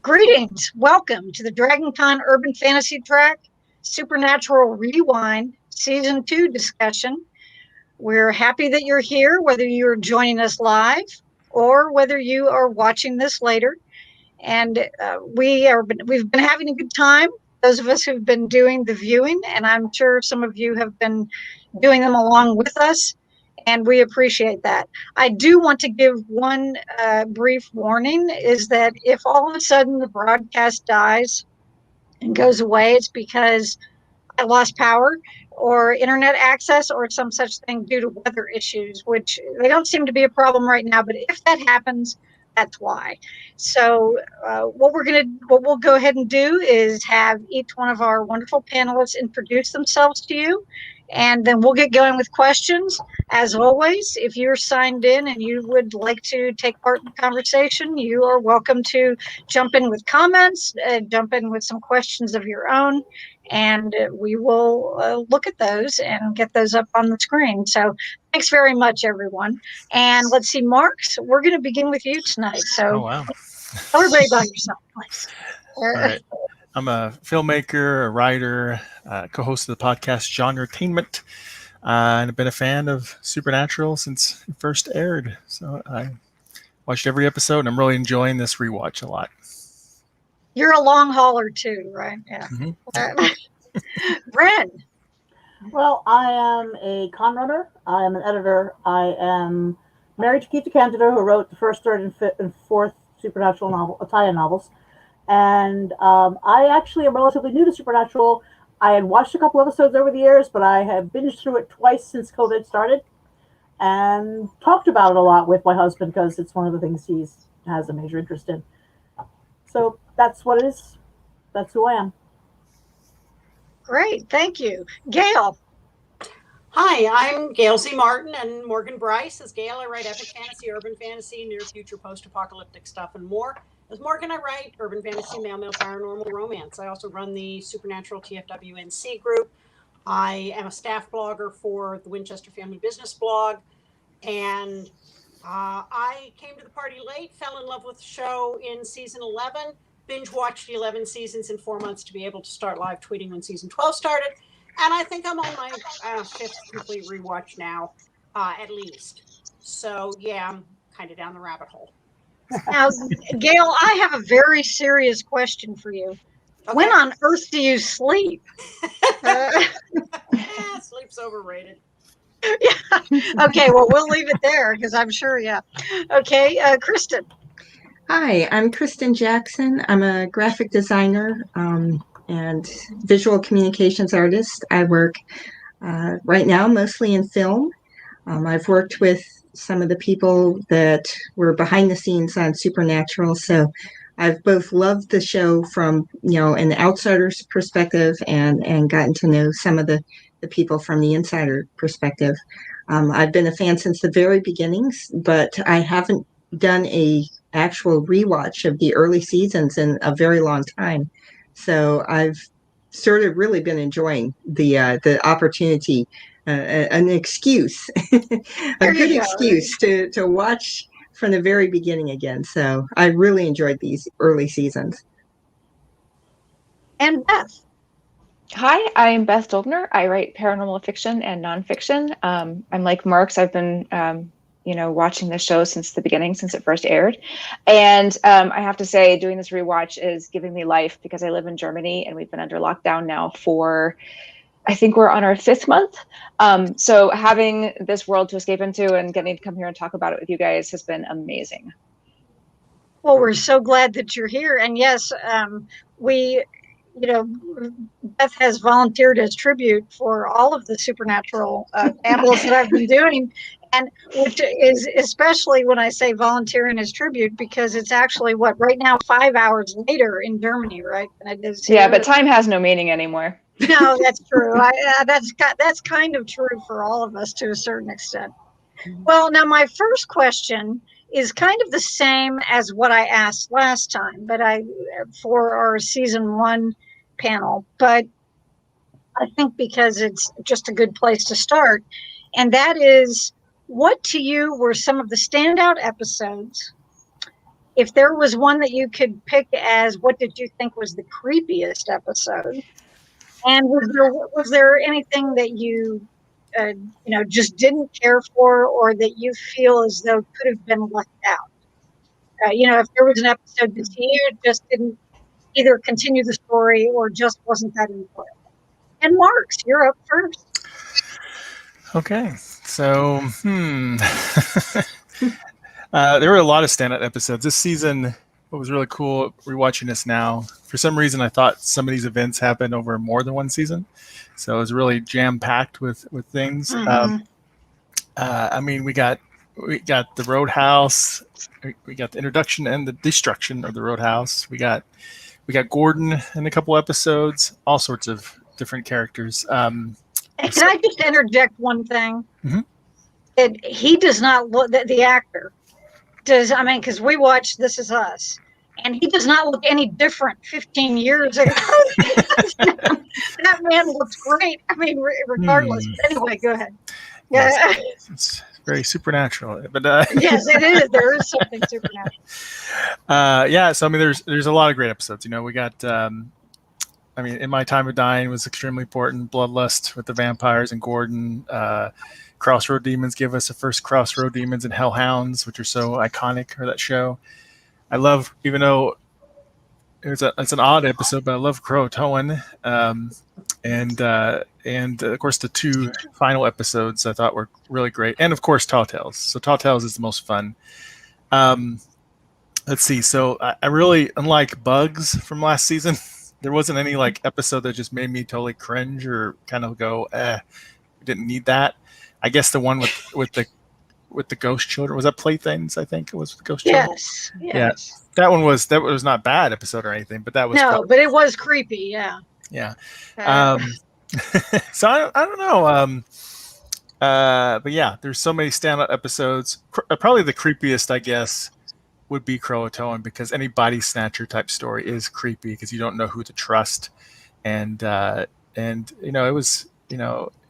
Greetings. Welcome to the DragonCon Urban Fantasy Track Supernatural Rewind Season 2 discussion. We're happy that you're here, whether you're joining us live or whether you are watching this later. And we've been having a good time, those of us who've been doing the viewing, and I'm sure some of you have been doing them along with us, and we appreciate that. I do want to give one brief warning, is that if all of a sudden the broadcast dies and goes away, it's because I lost power or internet access or some such thing due to weather issues, which they don't seem to be a problem right now, but if that happens, that's why. So what we'll go ahead and do is have each one of our wonderful panelists introduce themselves to you, and then we'll get going with questions. As always, if you're signed in and you would like to take part in the conversation, you are welcome to jump in with comments, jump in with some questions of your own, and we will look at those and get those up on the screen. So thanks very much, everyone. And let's see, Marks, we're going to begin with you tonight. So wow. Tell everybody about yourself, please. All right. I'm a filmmaker, a writer, co-host of the podcast Genretainment, and I've been a fan of Supernatural since it first aired. So I watched every episode, and I'm really enjoying this rewatch a lot. You're a long hauler too, right? Yeah. Ren. Well, I am a con runner. I am an editor. I am married to Keith Candida, who wrote the first, third, and fourth Supernatural tie-in novels. And I actually am relatively new to Supernatural. I had watched a couple episodes over the years, but I have binged through it twice since COVID started and talked about it a lot with my husband because it's one of the things he has a major interest in. So that's what it is. That's who I am. Great. Thank you. Gayle. Hi, I'm Gayle C Martin, and Morgan Bryce. As Gayle, I write epic fantasy, urban fantasy, near future post-apocalyptic stuff, and more. As Morgan, I write urban fantasy, male paranormal romance. I also run the Supernatural TFWNC group. I am a staff blogger for the Winchester Family Business blog, and I came to the party late, fell in love with the show in season 11, binge watched 11 seasons in 4 months to be able to start live tweeting when season 12 started. And I think I'm on my fifth complete rewatch now, at least. So, yeah, I'm kind of down the rabbit hole. Now, Gayle, I have a very serious question for you. Okay. When on earth do you sleep? Sleep's overrated. Yeah. Okay, well, we'll leave it there because I'm sure, yeah. Okay, Kristen. Hi, I'm Kristen Jackson. I'm a graphic designer and visual communications artist. I work right now mostly in film. I've worked with some of the people that were behind the scenes on Supernatural, so I've both loved the show from an outsider's perspective and gotten to know some of the people from the insider perspective. I've been a fan since the very beginnings, but I haven't done a actual rewatch of the early seasons in a very long time. So I've sort of really been enjoying the opportunity, an excuse, a good excuse to watch from the very beginning again. So I really enjoyed these early seasons. And Beth. Hi, I'm Beth Dolphner. I write paranormal fiction and nonfiction. I'm like Marks. I've been watching the show since the beginning, since it first aired. And I have to say, doing this rewatch is giving me life because I live in Germany and we've been under lockdown now for, I think we're on our 5th month. So having this world to escape into and getting to come here and talk about it with you guys has been amazing. Well, we're so glad that you're here. And yes, Beth has volunteered as tribute for all of the Supernatural panels that I've been doing. And which is especially when I say volunteering as tribute, because it's actually right now 5 hours later in Germany, right? Yeah, but time has no meaning anymore. No, that's true. That's kind of true for all of us to a certain extent. Well, now my first question is kind of the same as what I asked last time, but for our season 1 panel, but I think because it's just a good place to start, and that is, what to you were some of the standout episodes if there was one that you could pick as what did you think was the creepiest episode, and was there anything that you just didn't care for, or that you feel as though could have been left out? If there was an episode that you just didn't either continue the story or just wasn't that enjoyable. And Marks, you're up first. Okay, so there were a lot of standout episodes this season. What was really cool rewatching this now, for some reason I thought some of these events happened over more than one season, so it was really jam-packed with things. Mhm. I mean, we got the Roadhouse, we got the introduction and the destruction of the Roadhouse. We got Gordon in a couple episodes, all sorts of different characters. And can I just interject one thing? Mhm. That he does not look, the actor does, I mean, because we watched This Is Us, and he does not look any different 15 years ago. That man looks great. I mean, regardless. But anyway, go ahead. Yeah. Yes, it's very supernatural, but Yes, it is. There is something supernatural. yeah. So I mean, there's a lot of great episodes. We got. I mean, In My Time of Dying was extremely important. Bloodlust with the vampires and Gordon. Crossroad Demons give us the first Crossroad Demons and Hellhounds, which are so iconic for that show. I love, even though it's an odd episode, but I love Croatoan. And of course the two final episodes I thought were really great, and of course Tall Tales. So Tall Tales is the most fun. Let's see. So I really, unlike Bugs from last season, there wasn't any episode that just made me totally cringe or kind of go, didn't need that. I guess the one with the ghost children, was that Playthings? I think it was the ghost children. Yes. Yeah, that was not a bad episode or anything, but that was but it was creepy. Yeah. Yeah. So I don't know. But yeah, there's so many standout episodes. Probably the creepiest, I guess, would be Croatoan, because any body snatcher type story is creepy because you don't know who to trust, and it was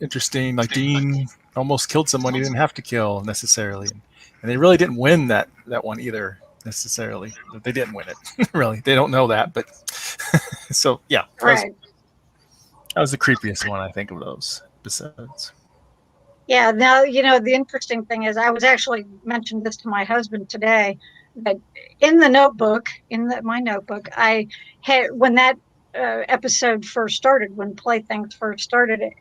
interesting. Like Dean almost killed someone he didn't have to kill necessarily, and they really didn't win that one either necessarily. They didn't win it. Really, they don't know that, but so yeah, Right. that was the creepiest one, I think, of those episodes. Yeah. Now, the interesting thing is, I was actually mentioned this to my husband today, that in the notebook, my notebook, I had, when that episode first started, when Playthings first started,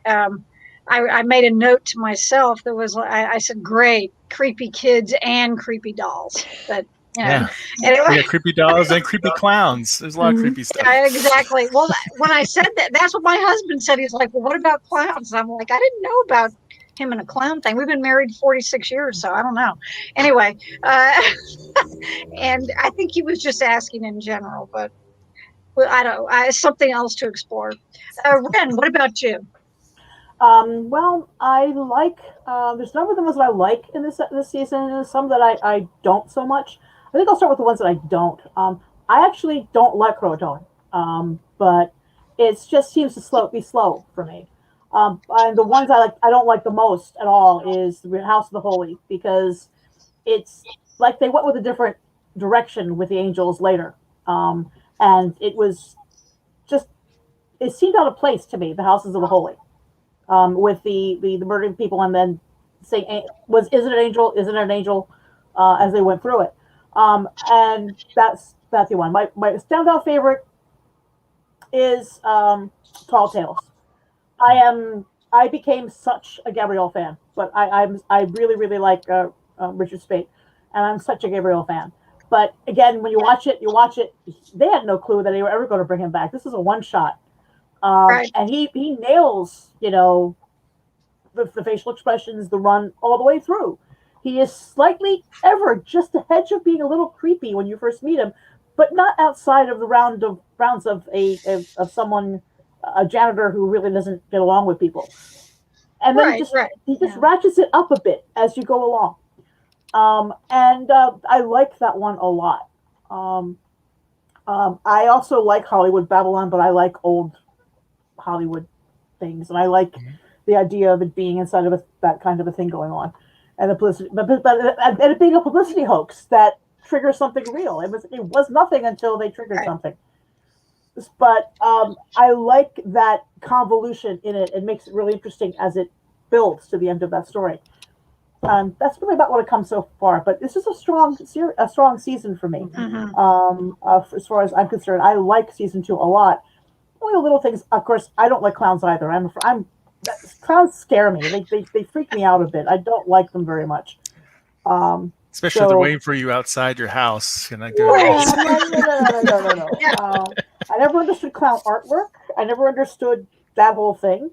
I made a note to myself that was, I said, great, creepy kids and creepy dolls. But Yeah. Anyway. We got creepy dolls and creepy clowns. There's a lot of creepy stuff. Yeah, exactly. Well, when I said that, that's what my husband said. He's like, well, what about clowns? And I'm like, I didn't know about him and a clown thing. We've been married 46 years, so I don't know. Anyway, and I think he was just asking in general, but I don't. Something else to explore. Ren, what about you? Well, I like. There's a number of the ones that I like in this season, and some that I don't so much. I think I'll start with the ones that I don't. I actually don't like Croatoan, but it just seems to be slow for me. And the ones I don't like the most at all is the House of the Holy, because it's like they went with a different direction with the angels later, and it was just, it seemed out of place to me. The Houses of the Holy, with the murdering people, and then saying, is it an angel? Isn't it an angel? As they went through it, and that's the one. My standout favorite is Tall Tales. I became such a Gabrielle fan, but I really like Richard Speight, and I'm such a Gabrielle fan. But again, when you watch it, they had no clue that they were ever going to bring him back. This is a one shot, Right. and he nails the facial expressions, the run all the way through. He is slightly ever just a hedge of being a little creepy when you first meet him, but not outside of the rounds of someone, a janitor who really doesn't get along with people. And then he just ratchets it up a bit as you go along. And I like that one a lot. I also like Hollywood Babylon, but I like old Hollywood things, and I like the idea of it being inside of that kind of a thing going on, and the publicity, but it being a publicity hoax that trigger something real. It was nothing until they triggered something. But I like that convolution in it. It makes it really interesting as it builds to the end of that story. That's really about what it comes so far. But this is a strong season for me. As far as I'm concerned, I like season 2 a lot. Only the little things. Of course, I don't like clowns either. Clowns scare me. They freak me out a bit. I don't like them very much. Especially if they're waiting for you outside your house. And No. I never understood clown artwork. I never understood that whole thing.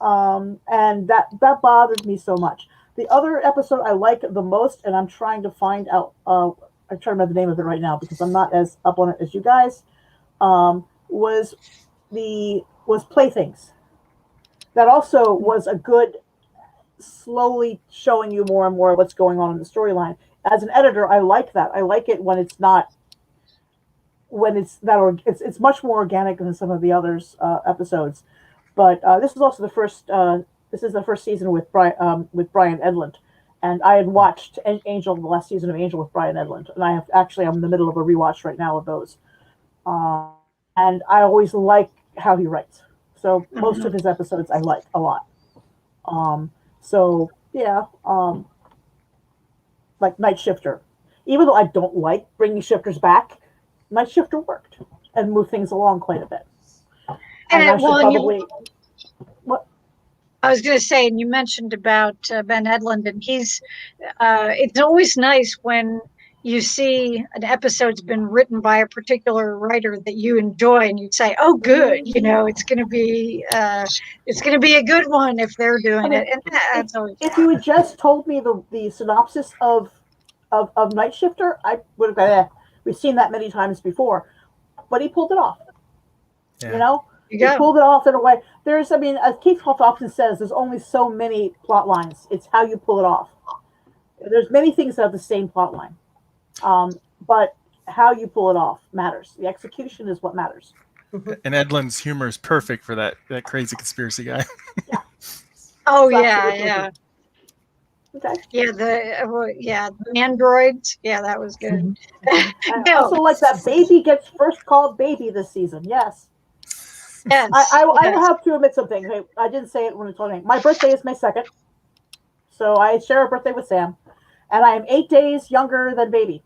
And that bothered me so much. The other episode I like the most, and I'm trying to find out, I'm trying to remember the name of it right now because I'm not as up on it as you guys, was Playthings. That also was a good, slowly showing you more and more what's going on in the storyline. As an editor, I like that. I like it when it's it's much more organic than some of the others episodes. But this is also the first. This is the first season with Brian Hedlund, and I had watched Angel, the last season of Angel with Brian Hedlund, and I'm in the middle of a rewatch right now of those. And I always like how he writes. So most of his episodes I like a lot. Like Night Shifter. Even though I don't like bringing shifters back, Night Shifter worked and moved things along quite a bit. I was going to say, and you mentioned about Ben Edlund, and it's always nice when you see an episode's been written by a particular writer that you enjoy, and you say, "Oh, good, it's going to be a good one if they're doing it." And that's always. If you had just told me the synopsis of Night Shifter, I would have gone, we've seen that many times before, but he pulled it off. Yeah. He pulled it off in a way. As Keith Hoff often says, there's only so many plot lines. It's how you pull it off. There's many things that have the same plot line. But how you pull it off matters. The execution is what matters. And Edlund's humor is perfect for that crazy conspiracy guy. Yeah. Oh, yeah. Okay. Yeah, the androids. Yeah, that was good. I also like that baby gets first called baby this season. Yes. Yes. I will have to admit something. Hey, I didn't say it when I told me. My birthday is May 2nd. So I share a birthday with Sam. And I am 8 days younger than baby.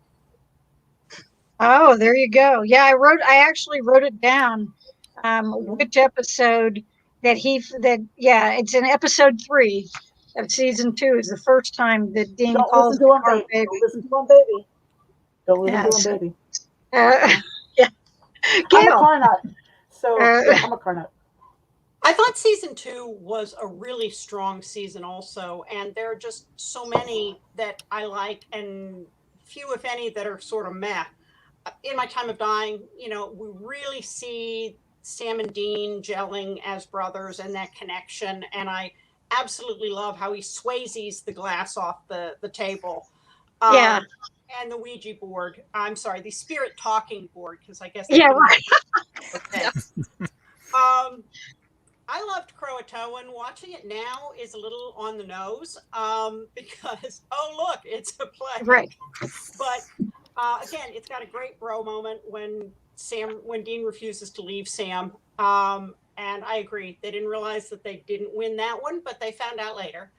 Oh, there you go. Yeah, I actually wrote it down. Which episode it's in episode 3 of season 2 is the first time that Dean calls him baby. Don't listen to him, baby. Don't listen to him, baby. Yeah. I'm a car nut. So I'm a car nut. I thought season 2 was a really strong season also, and there are just so many that I like and few, if any, that are sort of meh. In My Time of Dying, we really see Sam and Dean gelling as brothers and that connection, and I absolutely love how he Swayzes the glass off the table. Yeah. And the Ouija board. I'm sorry, the spirit talking board, because I guess. Yeah, right. Okay. I loved Croatoan. Watching it now is a little on the nose because, look, it's a play. Right. But again, it's got a great bro moment when Dean refuses to leave Sam. And I agree. They didn't realize that they didn't win that one, but they found out later.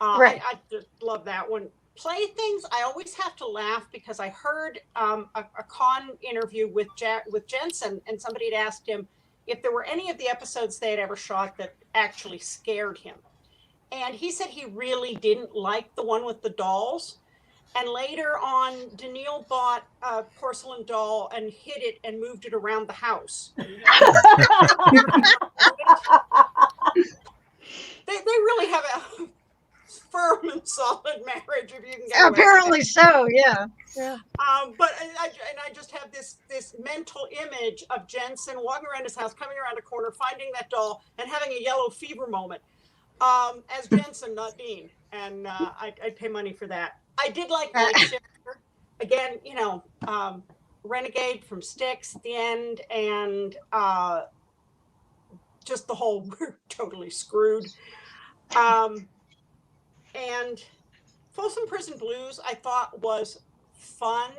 Right. I just love that one. Playthings, I always have to laugh because I heard a con interview with Jensen, and somebody had asked him if there were any of the episodes they had ever shot that actually scared him. And he said he really didn't like the one with the dolls. And later on, Daniil bought a porcelain doll and hid it and moved it around the house. They really have a firm and solid marriage, if you can get apparently so, yeah. But I just have this mental image of Jensen walking around his house, coming around a corner, finding that doll, and having a yellow fever moment as Jensen, not Dean. And I'd pay money for that. I did like Night Shifter. Again, Renegade from Styx at the end, and just the whole we're totally screwed. And Folsom Prison Blues, I thought was fun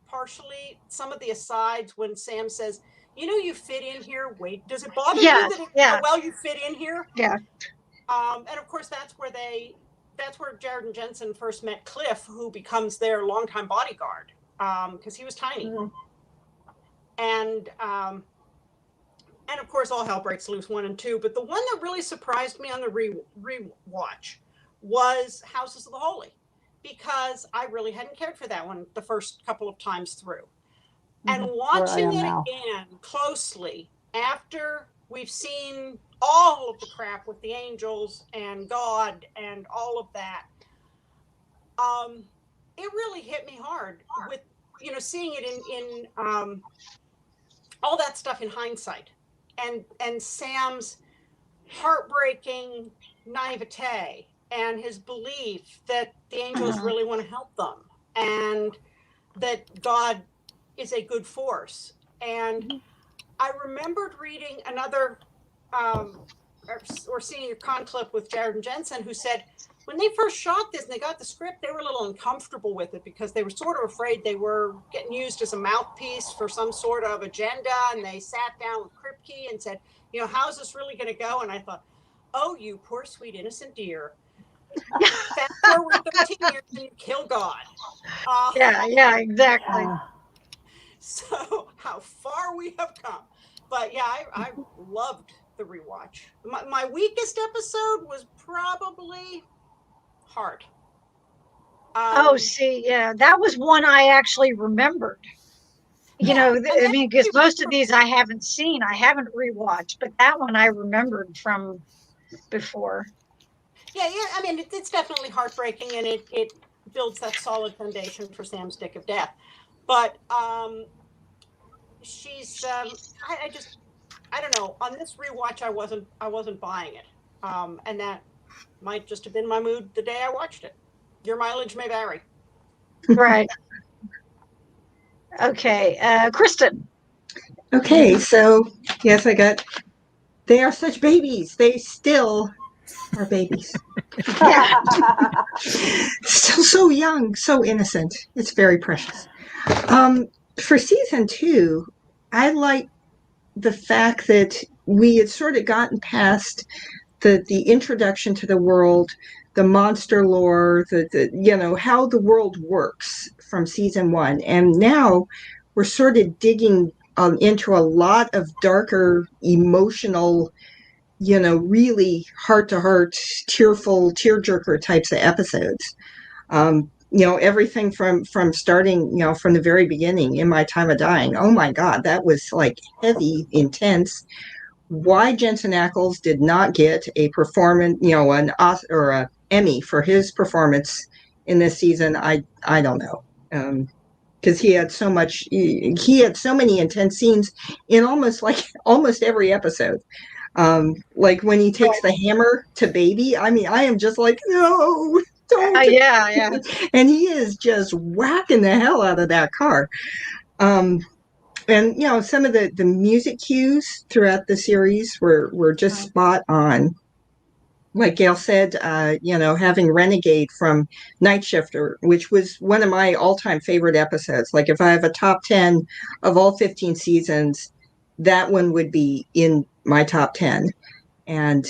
partially some of the asides when Sam says, you fit in here. Wait, does it bother Yes, you that yeah. how well you fit in here? Yeah. And of course, that's where Jared and Jensen first met Cliff, who becomes their longtime bodyguard, because he was tiny. Mhm. And of course, all hell breaks loose 1 and 2. But the one that really surprised me on the rewatch was Houses of the Holy, because I really hadn't cared for that one the first couple of times through. And watching it again closely after we've seen all of the crap with the angels and God and all of that, it really hit me hard with seeing it in all that stuff in hindsight, and Sam's heartbreaking naivete and his belief that the angels really want to help them and that God is a good force. And I remembered reading another or seeing a con clip with Jared and Jensen, who said when they first shot this and they got the script, they were a little uncomfortable with it because they were sort of afraid they were getting used as a mouthpiece for some sort of agenda. And they sat down with Kripke and said, how's this really going to go? And I thought, oh, you poor, sweet, innocent dear. Fast forward 13 years and you kill God. Yeah, exactly. So how far we have come. But yeah, I loved the rewatch. My weakest episode was probably Heart. See, yeah, that was one I actually remembered. Because most of these I haven't seen, I haven't rewatched, but that one I remembered from before. Yeah, I mean, it's definitely heartbreaking, and it builds that solid foundation for Sam's Dick of Death. But she's, I don't know. On this rewatch, I wasn't buying it, and that might just have been my mood the day I watched it. Your mileage may vary. Right. Okay, Kristen. Okay, so yes, they are such babies. They still are babies. Still so young, so innocent. It's very precious. For season 2, I like the fact that we had sort of gotten past the introduction to the world, the monster lore, the how the world works from season 1, and now we're sort of digging into a lot of darker, emotional, really heart-to-heart, tearful, tearjerker types of episodes. Everything from starting, from the very beginning, In My Time of Dying. Oh my God, that was like heavy, intense. Why Jensen Ackles did not get a performance, an Oscar or an Emmy for his performance in this season, I don't know. Because he had so many intense scenes in almost every episode. Like when he takes the hammer to Baby, I mean, I am just like, no, don't. Yeah. And he is just whacking the hell out of that car. And some of the music cues throughout the series were just spot on. Like Gayle said, having Renegade from Night Shifter, which was one of my all-time favorite episodes. Like if I have a top 10 of all 15 seasons, that one would be in my top 10. And,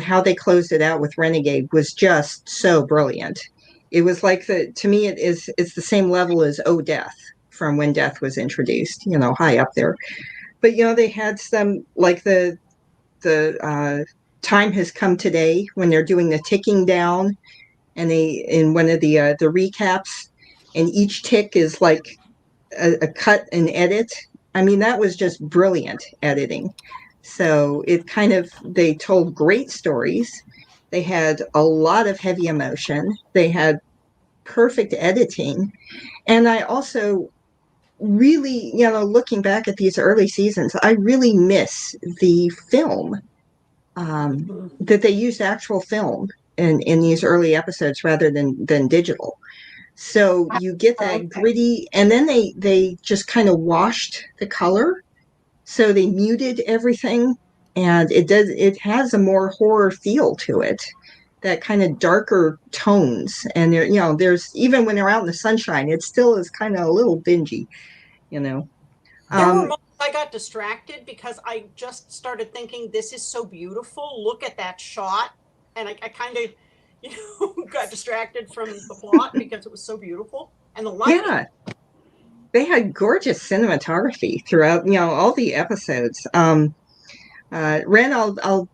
how they closed it out with Renegade was just so brilliant. It was like to me, it's the same level as Oh Death from when Death was introduced, high up there. But, they had some, like the Time Has Come Today when they're doing the ticking down, and in one of the recaps, and each tick is like a cut and edit. I mean, that was just brilliant editing. So they told great stories. They had a lot of heavy emotion. They had perfect editing. And I also really, looking back at these early seasons, I really miss the film, that they used actual film in these early episodes rather than digital. So you get that gritty, and then they just kind of washed the color. So they muted everything, and it has a more horror feel to it that kind of darker tones. And there, there's, even when they're out in the sunshine, it still is kind of a little dingy, There were moments I got distracted because I just started thinking, this is so beautiful. Look at that shot. And I kind of, got distracted from the plot because it was so beautiful. And the lighting. Yeah. They had gorgeous cinematography throughout, all the episodes. Ren, I'll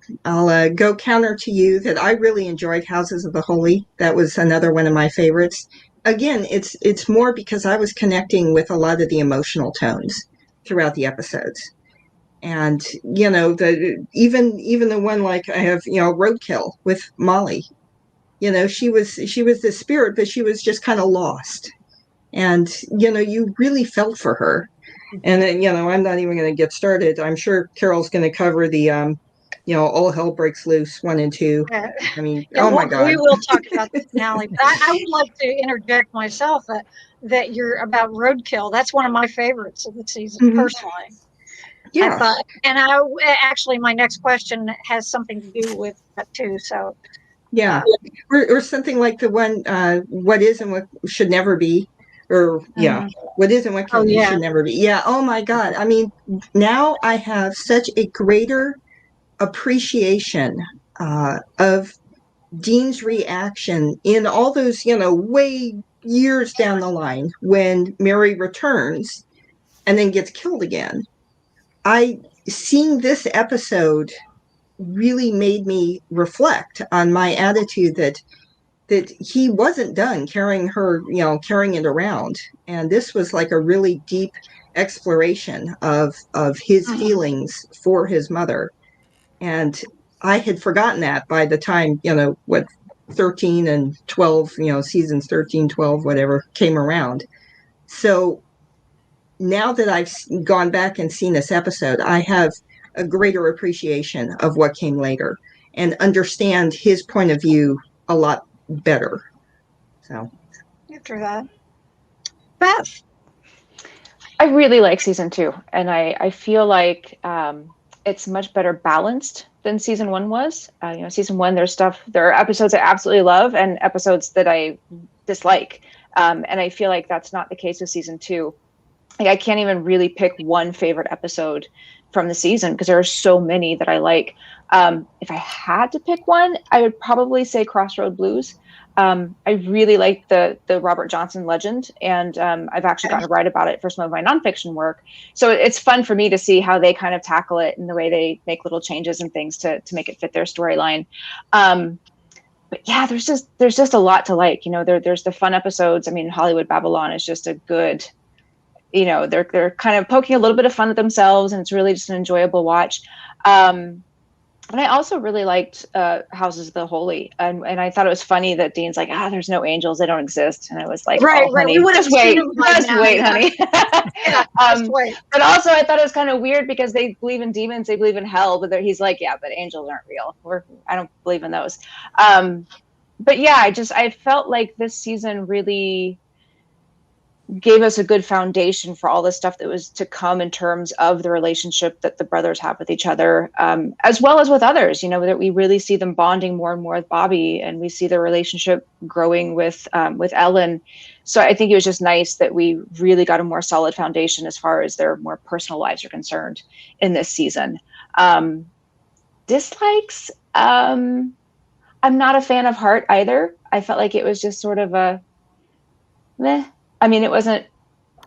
go counter to you that I really enjoyed Houses of the Holy. That was another one of my favorites. Again, it's more because I was connecting with a lot of the emotional tones throughout the episodes. And, even the one like I have, Roadkill with Molly, she was the spirit, but she was just kind of lost. And, you really felt for her. And then, I'm not even going to get started. I'm sure Carol's going to cover the, All Hell Breaks Loose 1 and 2. I mean, oh my God. We will talk about the finale. But I would like to interject myself that you're about Roadkill. That's one of my favorites of the season, personally. Yeah. I thought, and actually, my next question has something to do with that too. So, yeah, or something like the one, what is and what should never be, or what is and what should never be. Yeah. Oh my God. I mean, now I have such a greater appreciation of Dean's reaction in all those, way years down the line when Mary returns and then gets killed again. Seeing this episode really made me reflect on my attitude that he wasn't done carrying her, carrying it around. And this was like a really deep exploration of his feelings for his mother. And I had forgotten that by the time, 13 and 12, seasons 13, 12, whatever came around. So now that I've gone back and seen this episode, I have a greater appreciation of what came later and understand his point of view a lot better. So after that, Beth. I really like season 2, and I feel like it's much better balanced than season 1 was. Season 1, there are episodes I absolutely love and episodes that I dislike. And I feel like that's not the case with season 2. Like, I can't even really pick one favorite episode from the season because there are so many that I like. If I had to pick one, I would probably say Crossroad Blues. I really like the Robert Johnson legend, and I've actually gotten to write about it for some of my nonfiction work. So it's fun for me to see how they kind of tackle it and the way they make little changes and things to make it fit their storyline. But yeah, there's just a lot to like. There's the fun episodes. I mean, Hollywood Babylon is just a good. They're kind of poking a little bit of fun at themselves, and it's really just an enjoyable watch. And I also really liked Houses of the Holy, and I thought it was funny that Dean's like, there's no angels, they don't exist, and I was like, right, honey, we just wait, honey. Just wait. But also, I thought it was kind of weird because they believe in demons, they believe in hell, but he's like, yeah, but angels aren't real. I don't believe in those. But yeah, I felt like this season really gave us a good foundation for all the stuff that was to come in terms of the relationship that the brothers have with each other, as well as with others, that we really see them bonding more and more with Bobby, and we see their relationship growing with Ellen. So I think it was just nice that we really got a more solid foundation as far as their more personal lives are concerned in this season. Dislikes, I'm not a fan of Hart either. I felt like it was just sort of a meh. I mean, it wasn't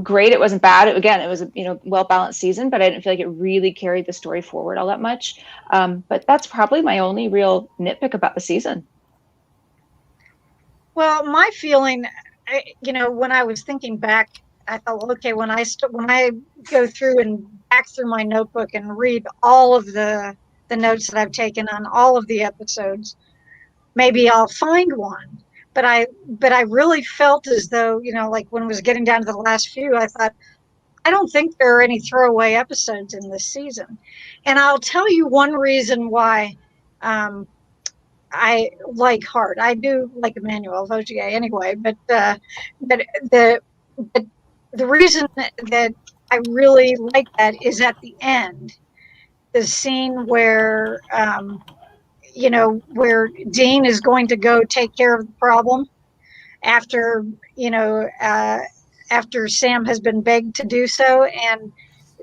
great. It wasn't bad. It was a well-balanced season, but I didn't feel like it really carried the story forward all that much. But that's probably my only real nitpick about the season. Well, my feeling, when I was thinking back, I thought, okay, when I go through and back through my notebook and read all of the notes that I've taken on all of the episodes, maybe I'll find one. But I really felt as though, like when it was getting down to the last few, I thought, I don't think there are any throwaway episodes in this season. And I'll tell you one reason why I like Hart. I do like Emmanuel Vaugier anyway, but the reason that I really like that is at the end, the scene where where Dean is going to go take care of the problem after, after Sam has been begged to do so. And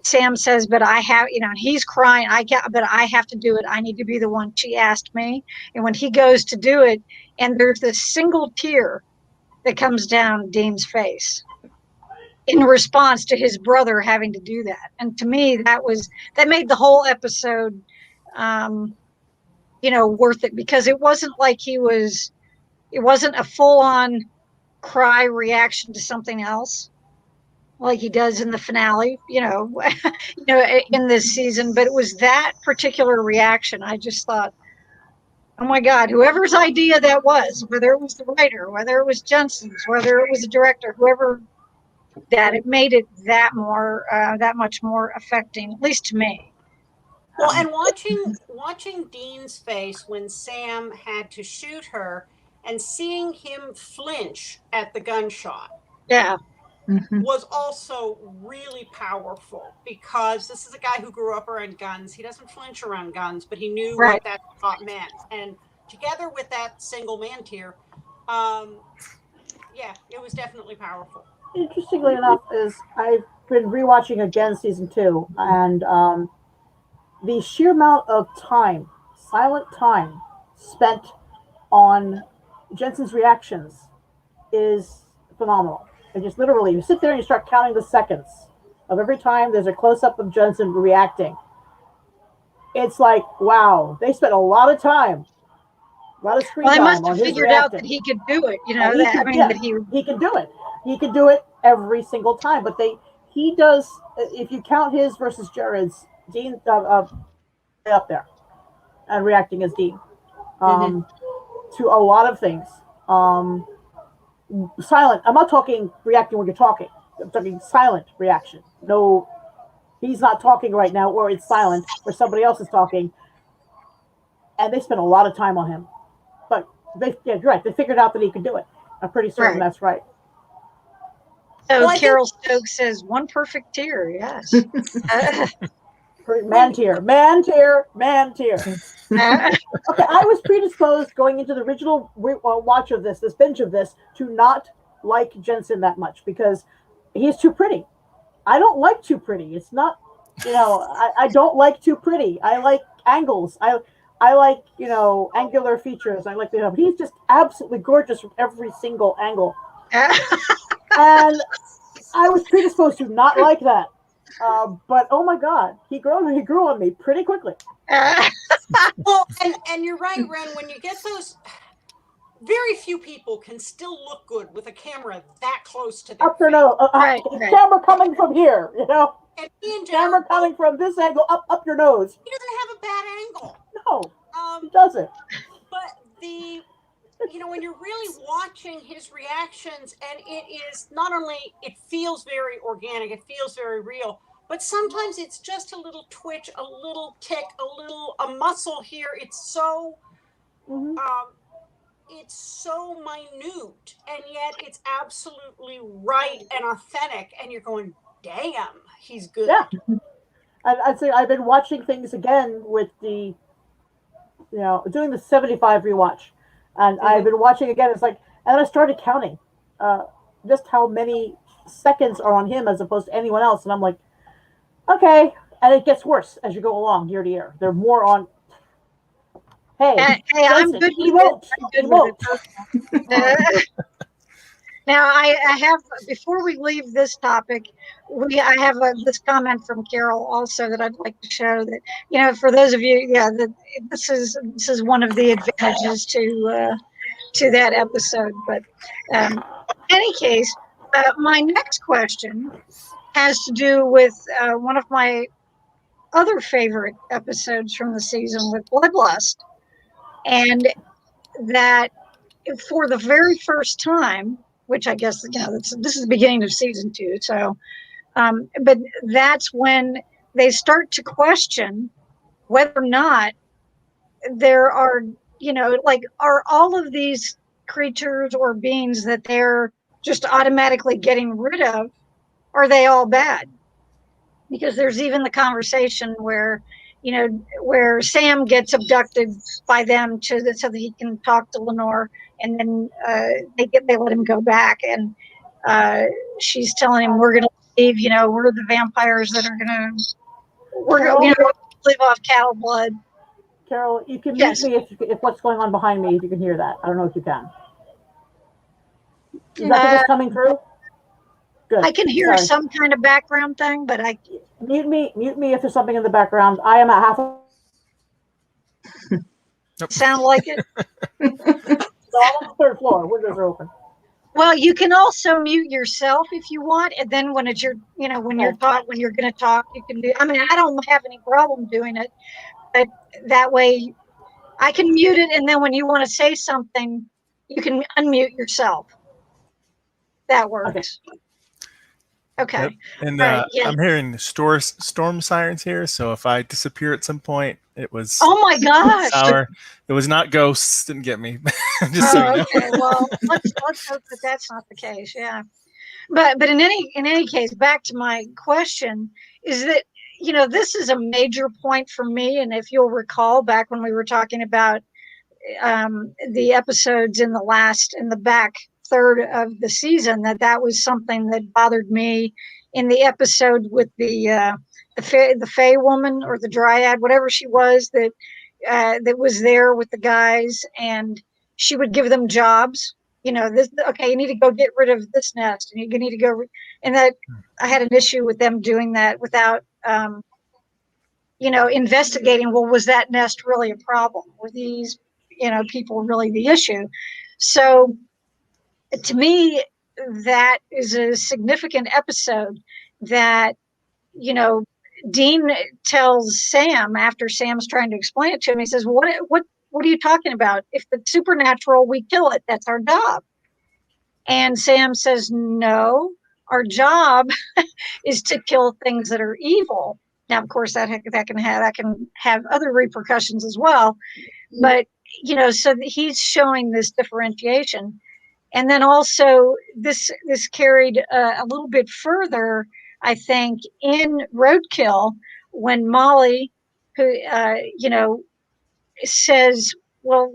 Sam says, but I have, he's crying. But I have to do it. I need to be the one. She asked me. And when he goes to do it, and there's this single tear that comes down Dean's face in response to his brother having to do that. And to me, that made the whole episode, worth it, because it wasn't like it wasn't a full on cry reaction to something else like he does in the finale, in this season. But it was that particular reaction. I just thought, oh my God, whoever's idea that was, whether it was the writer, whether it was Jensen's, whether it was the director, whoever, that it made it that much more affecting, at least to me. Well, and watching Dean's face when Sam had to shoot her and seeing him flinch at the gunshot. Yeah. Was also really powerful, because this is a guy who grew up around guns. He doesn't flinch around guns, but he knew what that shot meant. And together with that single man tear, it was definitely powerful. Interestingly enough, is I've been rewatching again season 2, and the sheer amount of time, silent time, spent on Jensen's reactions is phenomenal. And just literally, you sit there and you start counting the seconds of every time there's a close-up of Jensen reacting. It's like, wow, they spent a lot of time, a lot of screen time. Well, I must have figured out that he could do it. He can do it. He can do it every single time. But he does. If you count his versus Jared's, Dean up there, and reacting as Dean to a lot of things. Silent. I'm not talking reacting when you're talking. I'm talking silent reaction. No, he's not talking right now, or it's silent, or somebody else is talking. And they spent a lot of time on him. But you're right. They figured out that he could do it. I'm pretty certain that's right. So Carol Stokes says, one perfect tear. Yes. Man tear. Okay, I was predisposed going into the original watch of this binge of this, to not like Jensen that much, because he's too pretty. I don't like too pretty. It's not, I don't like too pretty. I like angles. I like, angular features. I like he's just absolutely gorgeous from every single angle. And I was predisposed to not like that. But oh my God, he grew on me pretty quickly. Well, and you're right, Ren. When you get those, very few people can still look good with a camera that close to their up their nose. Camera coming from here, And me and camera coming from this angle up your nose. He doesn't have a bad angle. No, he doesn't. But when you're really watching his reactions, and it is not only, it feels very organic, it feels very real, but sometimes it's just a little twitch, a little tick, a muscle here. It's so, it's so minute, and yet it's absolutely right and authentic. And you're going, damn, he's good. Yeah. I'd say I've been watching things again with the, doing the 75 rewatch. And I've been watching again. It's like, and I started counting just how many seconds are on him as opposed to anyone else. And I'm like, okay. And it gets worse as you go along year to year. They're more on. Hey, I'm good with it. Now, I have, before we leave this topic, I have this comment from Carol also that I'd like to show that, for those of you, that this is one of the advantages to that episode. But in any case, my next question has to do with one of my other favorite episodes from the season with Bloodlust. And that for the very first time, which I guess, this is the beginning of season 2. So, but that's when they start to question whether or not there are, are all of these creatures or beings that they're just automatically getting rid of, are they all bad? Because there's even the conversation where, where Sam gets abducted by them so that he can talk to Lenore, and then they let him go back, and she's telling him, "We're going to leave. We're the vampires that are going to live off cattle blood." Carol, you can Yes. mute me if what's going on behind me, if you can hear that. I don't know if you can. Is that what's coming through? Good. I can hear some kind of background thing, but I mute me if there's something in the background. I am at half. Sound like it? So I'm on the third floor. Windows are open. Well, you can also mute yourself if you want, and then when it's your, when you're going to talk, you can do. I mean, I don't have any problem doing it, but that way, I can mute it, and then when you want to say something, you can unmute yourself. That works. Okay. Yep. And right, yeah. I'm hearing storm sirens here, so if I disappear at some point, it was. Oh my gosh! It was not ghosts. Didn't get me. Just so you know. Okay. Well, let's hope that that's not the case. Yeah. But in any case, back to my question is that this is a major point for me, and if you'll recall back when we were talking about the episodes in the back third of the season, that was something that bothered me in the episode with the Fae woman or the Dryad, whatever she was, that was there with the guys, and she would give them jobs. You need to go get rid of this nest, and you need to go. And that I had an issue with them doing that without, investigating. Well, was that nest really a problem? Were these, people really the issue? So, to me, that is a significant episode that, Dean tells Sam after Sam's trying to explain it to him. He says, what are you talking about? If it's supernatural, we kill it. That's our job. And Sam says, no, our job is to kill things that are evil. Now, of course, that can have other repercussions as well. But, so he's showing this differentiation. And then also this carried a little bit further, I think, in Roadkill, when Molly, who, says, well,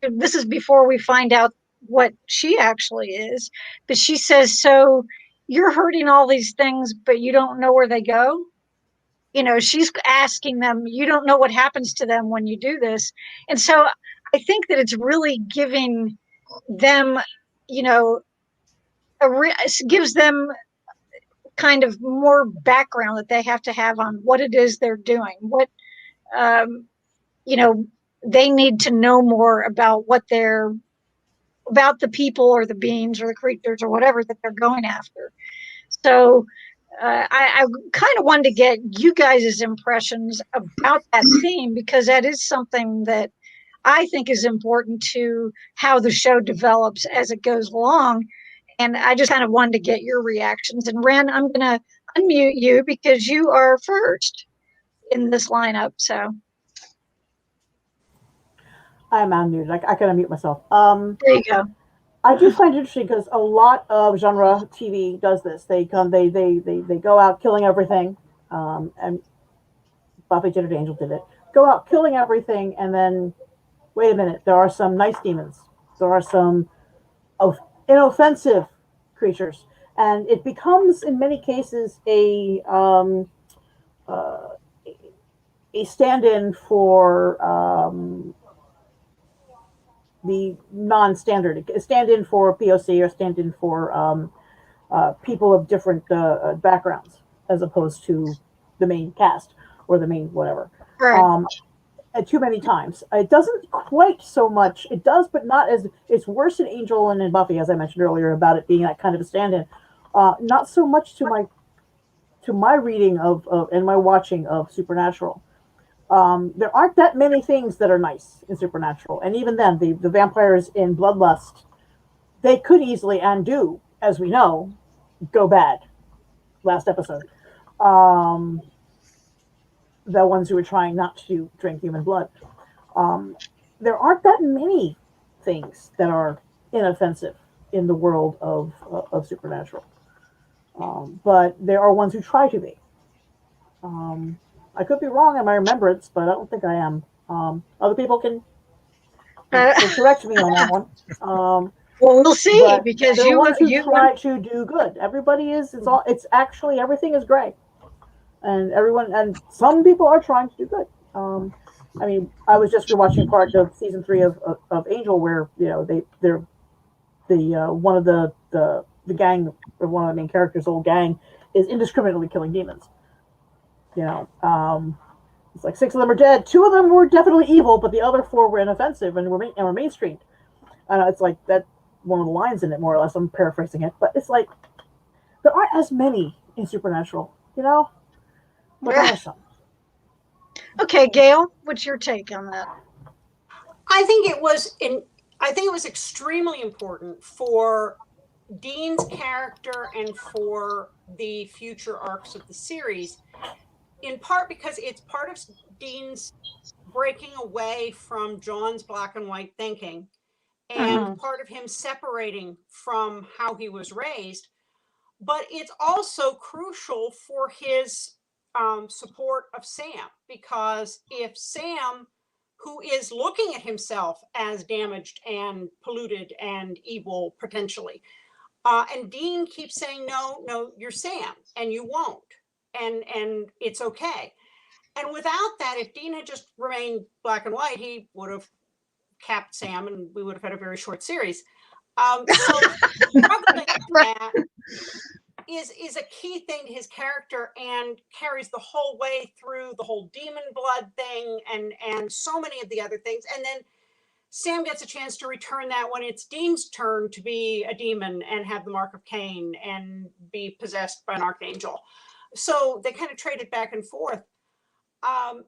this is before we find out what she actually is, but she says, so you're hurting all these things, but you don't know where they go? She's asking them, you don't know what happens to them when you do this. And so I think that it's really giving them, gives them kind of more background that they have to have on what it is they're doing, what, they need to know more about about the people or the beings or the creatures or whatever that they're going after. So I kind of wanted to get you guys' impressions about that theme, because that is something that I think is important to how the show develops as it goes along. And I just kind of wanted to get your reactions. And Ren, I'm going to unmute you because you are first in this lineup. So I'm unmuted. I can unmute myself. There you go. I do find it interesting because a lot of genre TV does this. They go out killing everything, and Buffy Jittered Angel did it. Go out killing everything, and then wait a minute. There are some nice demons. There are some inoffensive creatures, and it becomes in many cases a stand-in for the non-standard, stand-in for POC or stand-in for people of different backgrounds, as opposed to the main cast or the main whatever. Right. Too many times. It doesn't quite so much. It does, but not as. It's worse in Angel and in Buffy, as I mentioned earlier, about it being that kind of a stand-in. Not so much to my reading of and my watching of Supernatural. There aren't that many things that are nice in Supernatural, and even then, the vampires in Bloodlust, they could easily and do, as we know, go bad. Last episode, the ones who were trying not to drink human blood. There aren't that many things that are inoffensive in the world of Supernatural, but there are ones who try to be. I could be wrong in my remembrance, but I don't think I am. Other people can Uh, correct me on that one. well, we'll see But because they're the ones who you try to do good. Everybody is. It's actually everything is gray, and some people are trying to do good. I mean, I was just rewatching part of season 3 of Angel, where they're the one of the gang, or one of the main characters' old gang, is indiscriminately killing demons. It's like 6 of them are dead. 2 of them were definitely evil, but the other 4 were inoffensive and were mainstreamed. It's like that one of the lines in it, more or less. I'm paraphrasing it, but it's like there aren't as many in Supernatural, but there are some. Okay, Gail, what's your take on that? I think it was extremely important for Dean's character and for the future arcs of the series, in part because it's part of Dean's breaking away from John's black and white thinking, and part of him separating from how he was raised. But it's also crucial for his support of Sam, because if Sam, who is looking at himself as damaged and polluted and evil potentially, and Dean keeps saying, no, you're Sam, and you won't, and it's okay. And without that, if Dean had just remained black and white, he would have capped Sam, and we would have had a very short series. So struggling with that is a key thing to his character, and carries the whole way through the whole demon blood thing and so many of the other things. And then Sam gets a chance to return that when it's Dean's turn to be a demon and have the mark of Cain and be possessed by an archangel. So they kind of traded back and forth. And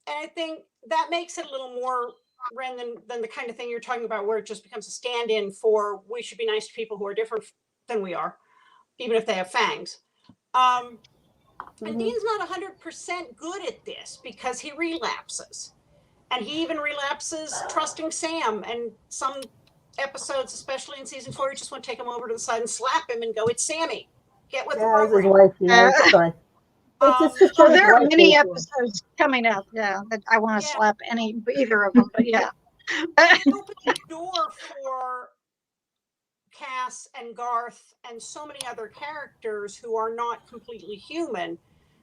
I think that makes it a little more than the kind of thing you're talking about, where it just becomes a stand-in for we should be nice to people who are different than we are, even if they have fangs. And Dean's not 100% good at this, because he relapses. And he even relapses trusting Sam. And some episodes, especially in season 4, you just want to take him over to the side and slap him and go, "It's Sammy. Get with the program." His wife, sorry. There are many episodes coming up, that I want to slap either of them, but yeah. It opens the door for Cass and Garth and so many other characters who are not completely human.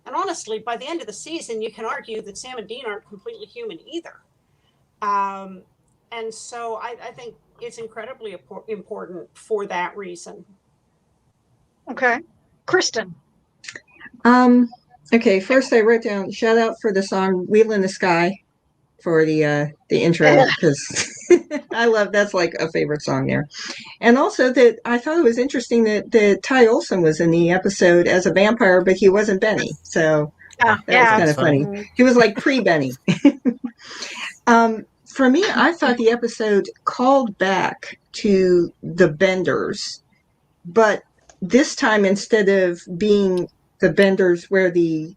And honestly, by the end of the season, you can argue that Sam and Dean aren't completely human either. And so I think it's incredibly important for that reason. Okay. Kristen. Okay, first I wrote down shout out for the song "Wheel in the Sky" for the intro, because that's like a favorite song there. And also that I thought it was interesting that Ty Olsson was in the episode as a vampire, but he wasn't Benny. So that was kind of funny. He was like pre-Benny. For me, I thought the episode called back to the Benders, but this time, instead of being the Benders where the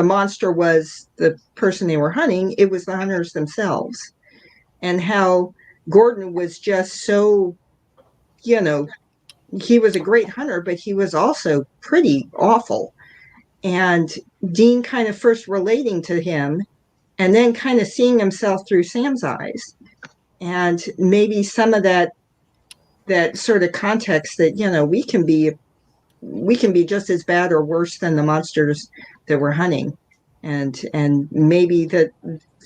monster was the person they were hunting, it was the hunters themselves. And how Gordon was just so, he was a great hunter, but he was also pretty awful. And Dean kind of first relating to him, and then kind of seeing himself through Sam's eyes. And maybe some of that sort of context that, we can be just as bad or worse than the monsters that we're hunting. And maybe that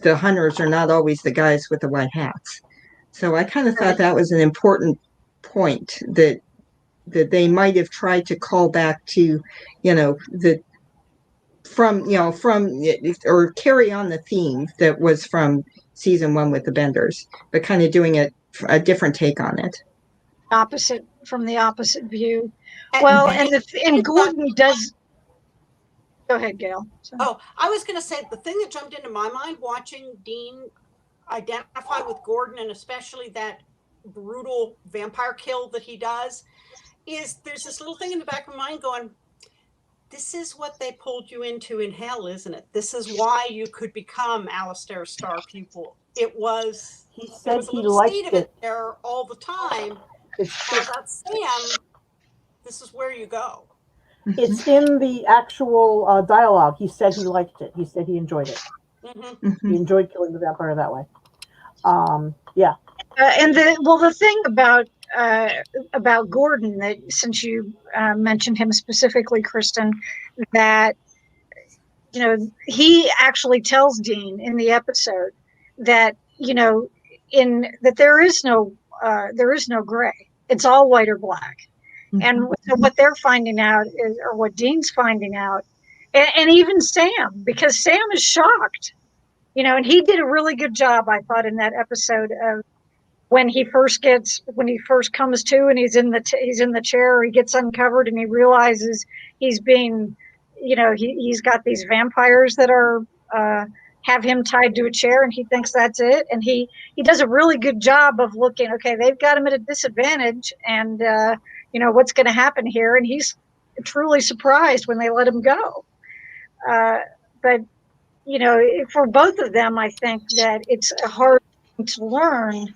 the hunters are not always the guys with the white hats. So I kind of thought that was an important point, that they might have tried to call back to, or carry on the theme that was from season 1 with the Benders, but kind of doing a different take on it. From the opposite view. Well, and Gordon does. Go ahead, Gail. Sorry. Oh, I was going to say, the thing that jumped into my mind watching Dean identify with Gordon, and especially that brutal vampire kill that he does, is there's this little thing in the back of my mind going, this is what they pulled you into in hell, isn't it? This is why you could become Alistair's star pupil. It was. He said he liked it there all the time. About Sam, this is where you go. It's in the actual dialogue. He said he liked it. He said he enjoyed it. Mm-hmm. He enjoyed killing the vampire that way. Yeah. And the thing about Gordon, that since you mentioned him specifically, Kristen, that he actually tells Dean in the episode that in that there is no gray. It's all white or black. And so what they're finding out is, or what Dean's finding out, and even Sam, because Sam is shocked, and he did a really good job, I thought, in that episode of when he first comes to, and he's in the chair, or he gets uncovered, and he realizes he's being, he's got these vampires that are have him tied to a chair, and he thinks that's it, and he does a really good job of looking. Okay, they've got him at a disadvantage, and what's going to happen here, and he's truly surprised when they let him go. But for both of them, I think that it's hard to learn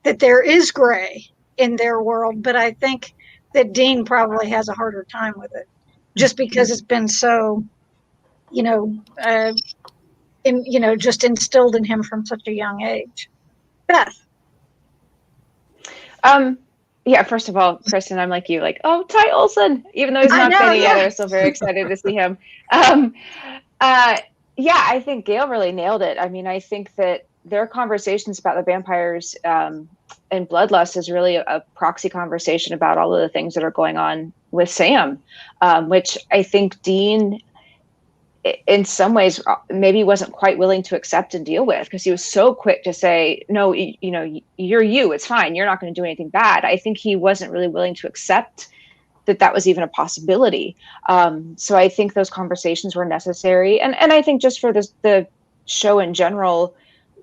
that there is gray in their world, but I think that Dean probably has a harder time with it, just because it's been so, just instilled in him from such a young age. Beth. Yeah, first of all, Kristen, I'm like you, like, oh, Ty Olsson, even though he's not Benny yet, I'm still very excited to see him. Yeah, I think Gayle really nailed it. I mean, I think that their conversations about the vampires and bloodlust is really a proxy conversation about all of the things that are going on with Sam, which I think Dean, in some ways, maybe wasn't quite willing to accept and deal with, because he was so quick to say, no, you're you, it's fine, you're not going to do anything bad. I think he wasn't really willing to accept that was even a possibility. So I think those conversations were necessary. And I think just for the show in general,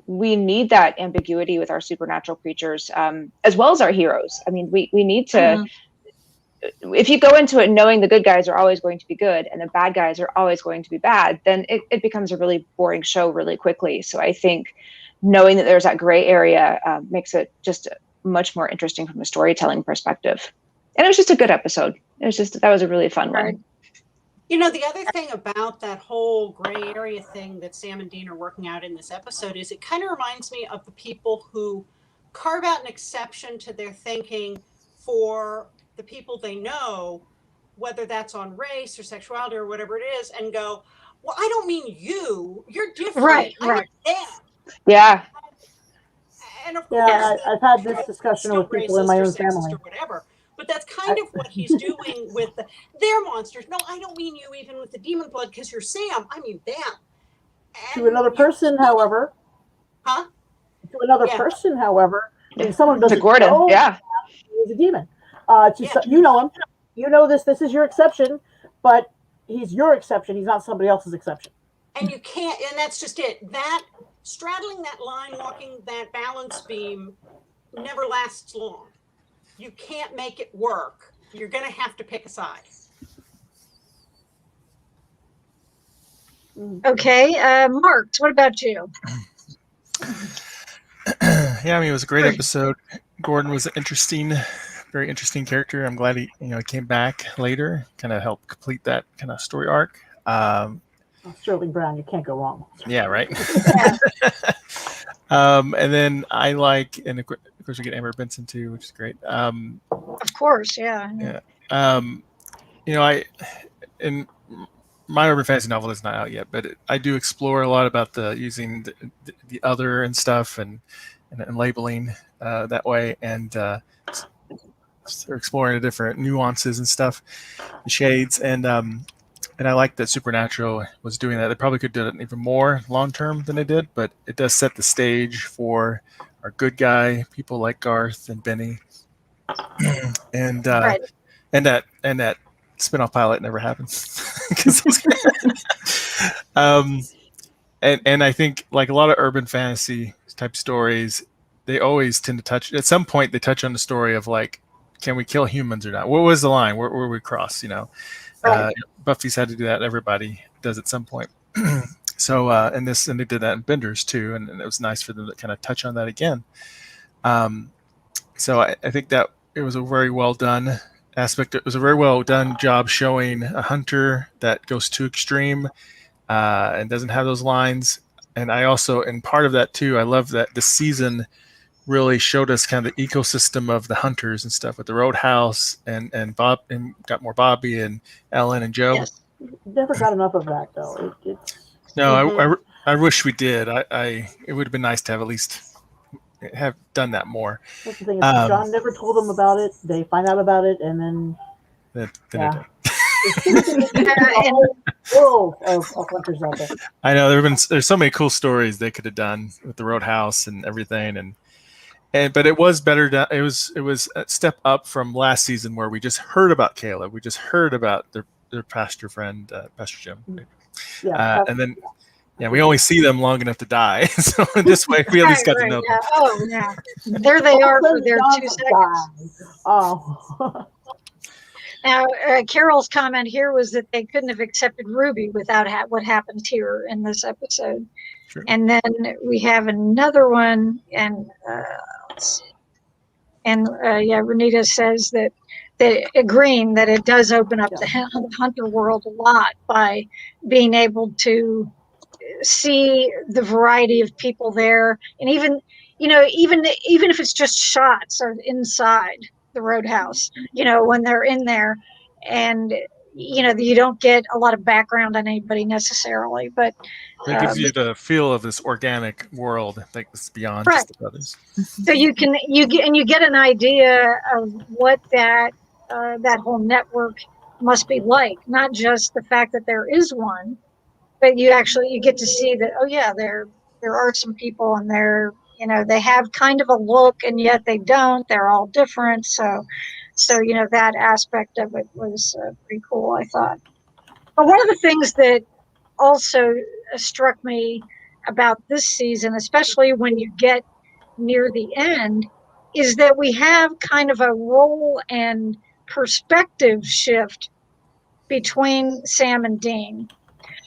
we need that ambiguity with our supernatural creatures, as well as our heroes. I mean, we need to, if you go into it knowing the good guys are always going to be good and the bad guys are always going to be bad, then it becomes a really boring show really quickly. So I think knowing that there's that gray area makes it just much more interesting from a storytelling perspective. And it was just a good episode. That was a really fun one. The other thing about that whole gray area thing that Sam and Dean are working out in this episode is it kind of reminds me of the people who carve out an exception to their thinking for the people they know, whether that's on race or sexuality or whatever it is, and go, well, I don't mean you're different. Right. Yeah. And of course, I've had this discussion with people in my own family. Or whatever. But that's kind of what he's doing with their monsters. No, I don't mean you even with the demon blood because you're Sam. I mean them. To another person, however. Huh? To another person, however. When someone doesn't to Gordon, know he's a demon. You know him. You know this is your exception, but he's your exception. He's not somebody else's exception. And you can't, and that's just it. That straddling that line, walking that balance beam never lasts long. You can't make it work. You're going to have to pick a side. Okay, Mark, what about you? Yeah, I mean, it was a great episode. Gordon was an very interesting character. I'm glad he came back later, kind of helped complete that kind of story arc. Sterling Brown, you can't go wrong. Yeah, right. And then I like, and of course we get Amber Benson too, which is great. Of course, yeah. In my urban fantasy novel is not out yet, but I do explore a lot about using the other and stuff and labeling that way, and exploring the different nuances and stuff, the shades, and I like that Supernatural was doing that. They probably could do it even more long term than they did, but it does set the stage for our good guy people like Garth and Benny, and that spinoff pilot never happened. And I think like a lot of urban fantasy type stories, they always tend to touch at some point. They touch on the story of like, can we kill humans or not? What was the line? Where we cross? Buffy's had to do that. Everybody does at some point. So and they did that in Benders too, and it was nice for them to kind of touch on that again. So I think that it was a very well done aspect. It was a very well done job showing a hunter that goes too extreme and doesn't have those lines. And I also, and part of that too, I love that the season really showed us kind of the ecosystem of the hunters and stuff with the Roadhouse and Bob, and got more Bobby and Ellen and Joe. Yes. Never got enough of that though. No, Mhm. I wish we did. It would have been nice to have at least have done that more. That's the thing. Um, John never told them about it. They find out about it, and then then yeah. it, A And whole world of hunters out there. I know there's so many cool stories they could have done with the Roadhouse and everything, and but it was better. It was a step up from last season where we just heard about Caleb, we just heard about their pastor friend, Pastor Jim, Yeah. and then we only see them long enough to die. So this way we at least got to know yeah. them. Oh, yeah. There they are for their 2 seconds. Oh. Now, Carol's comment here was that they couldn't have accepted Ruby without what happens here in this episode. Sure. And then we have another one, and Renita says that agreeing that it does open up the hunter world a lot by being able to see the variety of people there, and even if it's just shots or inside the Roadhouse, when they're in there, and you don't get a lot of background on anybody necessarily, but It gives you the feel of this organic world that's beyond right. just the brothers. So you get an idea of what that whole network must be like, not just the fact that there is one, but you get to see that, oh yeah, there are some people, and they have kind of a look, and yet they don't. They're all different. So that aspect of it was pretty cool, I thought. But one of the things that also struck me about this season, especially when you get near the end, is that we have kind of a role and perspective shift between Sam and Dean.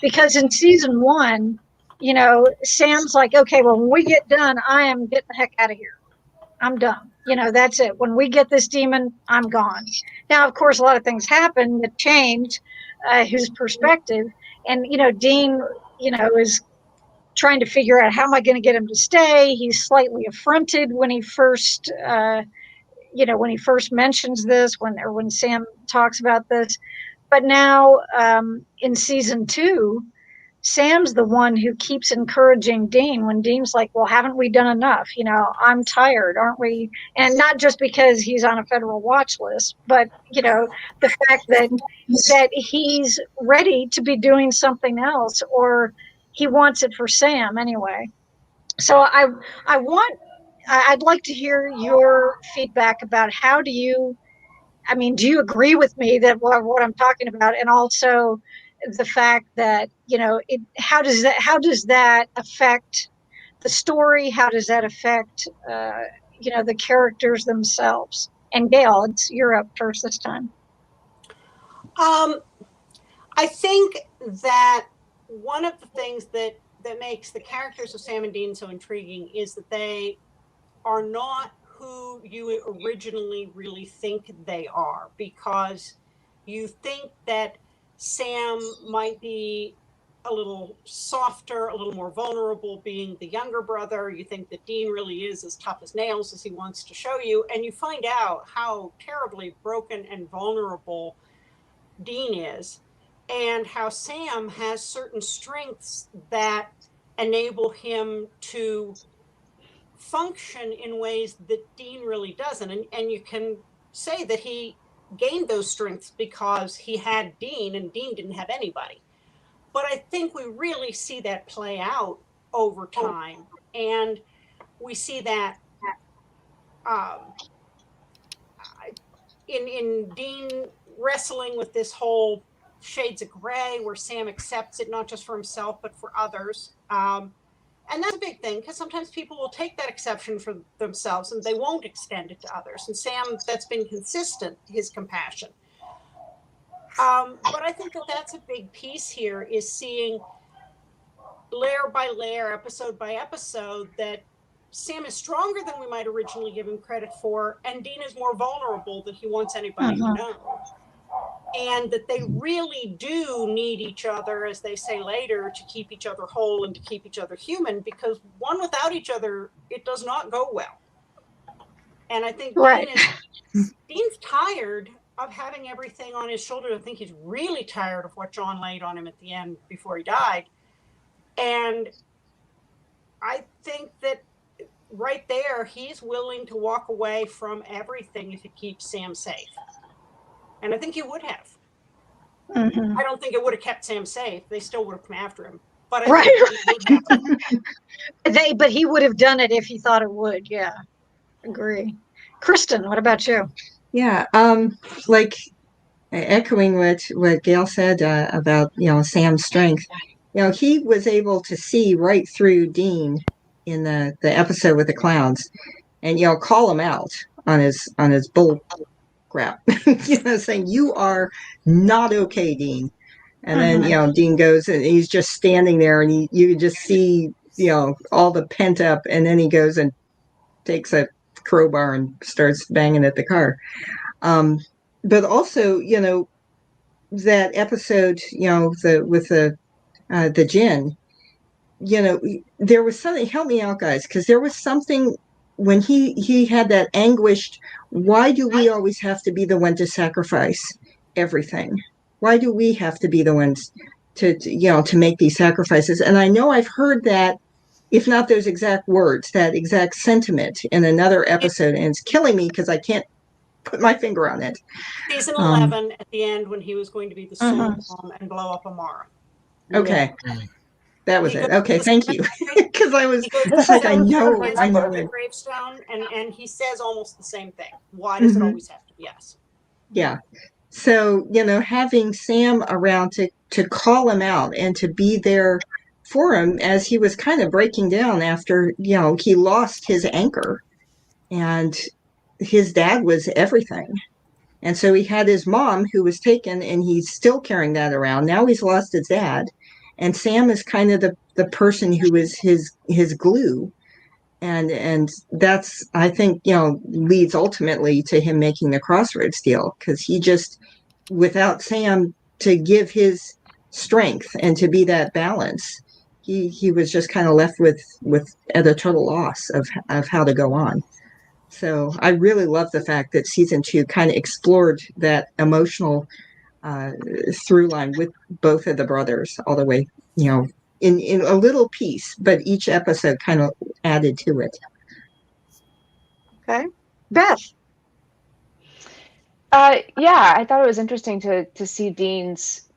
Because in season 1, Sam's like, okay, well, when we get done, I am getting the heck out of here. I'm done. That's it. When we get this demon, I'm gone. Now, of course, a lot of things happen that change his perspective. And, Dean, is trying to figure out, how am I going to get him to stay? He's slightly affronted when he first, mentions this, when Sam talks about this. But now in season 2, Sam's the one who keeps encouraging Dean when Dean's like, well, haven't we done enough? I'm tired, aren't we? And not just because he's on a federal watch list, but, the fact that he's ready to be doing something else, or he wants it for Sam anyway. So I'd like to hear your feedback about do you agree with me that what I'm talking about, and also the fact that how does that affect the story? How does that affect the characters themselves? And Gayle, you're up first this time. I think that one of the things that makes the characters of Sam and Dean so intriguing is that they are not who you originally really think they are, because you think that Sam might be a little softer, a little more vulnerable, being the younger brother. You think that Dean really is as tough as nails as he wants to show you, and you find out how terribly broken and vulnerable Dean is, and how Sam has certain strengths that enable him to function in ways that Dean really doesn't. And you can say that he gained those strengths because he had Dean, and Dean didn't have anybody. But I think we really see that play out over time. And we see that in Dean wrestling with this whole shades of gray, where Sam accepts it not just for himself but for others. And that's a big thing, because sometimes people will take that exception for themselves and they won't extend it to others. And Sam, that's been consistent, his compassion. But I think that that's a big piece here, is seeing layer by layer, episode by episode, that Sam is stronger than we might originally give him credit for, and Dean is more vulnerable than he wants anybody to know. And that they really do need each other, as they say later, to keep each other whole and to keep each other human, because one without each other, it does not go well. And I think Dean's tired of having everything on his shoulders. I think he's really tired of what John laid on him at the end before he died. And I think that right there, he's willing to walk away from everything if it keeps Sam safe. And I think he would have. I don't think it would have kept Sam safe. They still would have come after him. But I think but he would have done it if he thought it would. Yeah, agree. Kristen, what about you? Yeah, like echoing what Gayle said about Sam's strength. He was able to see right through Dean in the episode with the clowns, and call him out on his bull crap. Saying, you are not okay, Dean. And then Dean goes and he's just standing there, and you just see all the pent up, and then he goes and takes a crowbar and starts banging at the car. But also, that episode, with the gin, there was something. Help me out, guys, because there was something when he had that anguished. Why do we always have to be the one to sacrifice everything? Why do we have to be the ones to make these sacrifices? And I know I've heard that, if not those exact words, that exact sentiment in another episode, and it's killing me because I can't put my finger on it. Season 11 at the end, when he was going to be the super mom and blow up Amara. Okay. Yeah. That was it. Okay, thank you. Because I was like, I know the gravestone, and he says almost the same thing. Why does it always have to be us? Yeah. So, having Sam around to call him out and to be there for him as he was kind of breaking down after, he lost his anchor, and his dad was everything. And so he had his mom who was taken, and he's still carrying that around. Now he's lost his dad. And Sam is kind of the person who is his glue. And that's, I think, leads ultimately to him making the Crossroads deal, because he just, without Sam to give his strength and to be that balance, he was just kind of left with at a total loss of how to go on. So I really love the fact that season 2 kind of explored that emotional through line with both of the brothers all the way, in a little piece, but each episode kind of added to it. Okay. Beth. Yeah, I thought it was interesting to see Dean's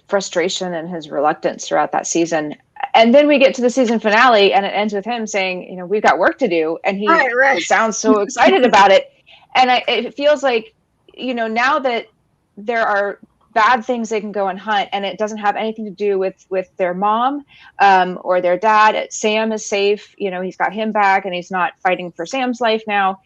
frustration and his reluctance throughout that season. And then we get to the season finale, and it ends with him saying, we've got work to do. And he sounds so excited about it. And it feels like, now that there are bad things they can go and hunt, and it doesn't have anything to do with their mom or their dad. Sam is safe. He's got him back, and he's not fighting for Sam's life now.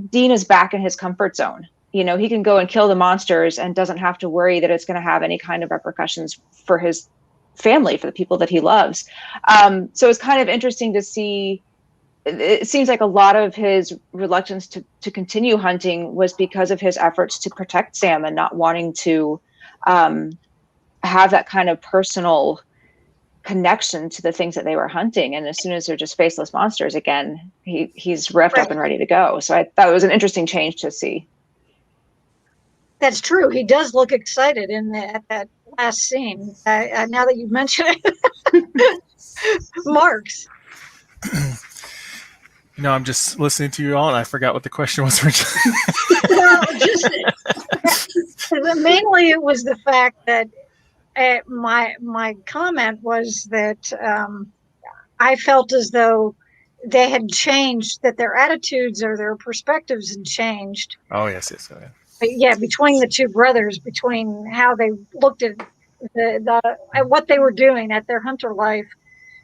Dean is back in his comfort zone. He can go and kill the monsters and doesn't have to worry that it's going to have any kind of repercussions for his family, for the people that he loves. So it's kind of interesting to see. It seems like a lot of his reluctance to continue hunting was because of his efforts to protect Sam and not wanting to have that kind of personal connection to the things that they were hunting. And as soon as they're just faceless monsters again, he's revved up and ready to go. So I thought it was an interesting change to see. That's true. He does look excited in that last scene. Now that you've mentioned it, Marks. I'm just listening to you all, and I forgot what the question was originally. Well, mainly it was the fact that my comment was that I felt as though they had changed, that their attitudes or their perspectives had changed. Oh, yes. Oh, yeah. But yeah, between the two brothers, between how they looked at at what they were doing at their hunter life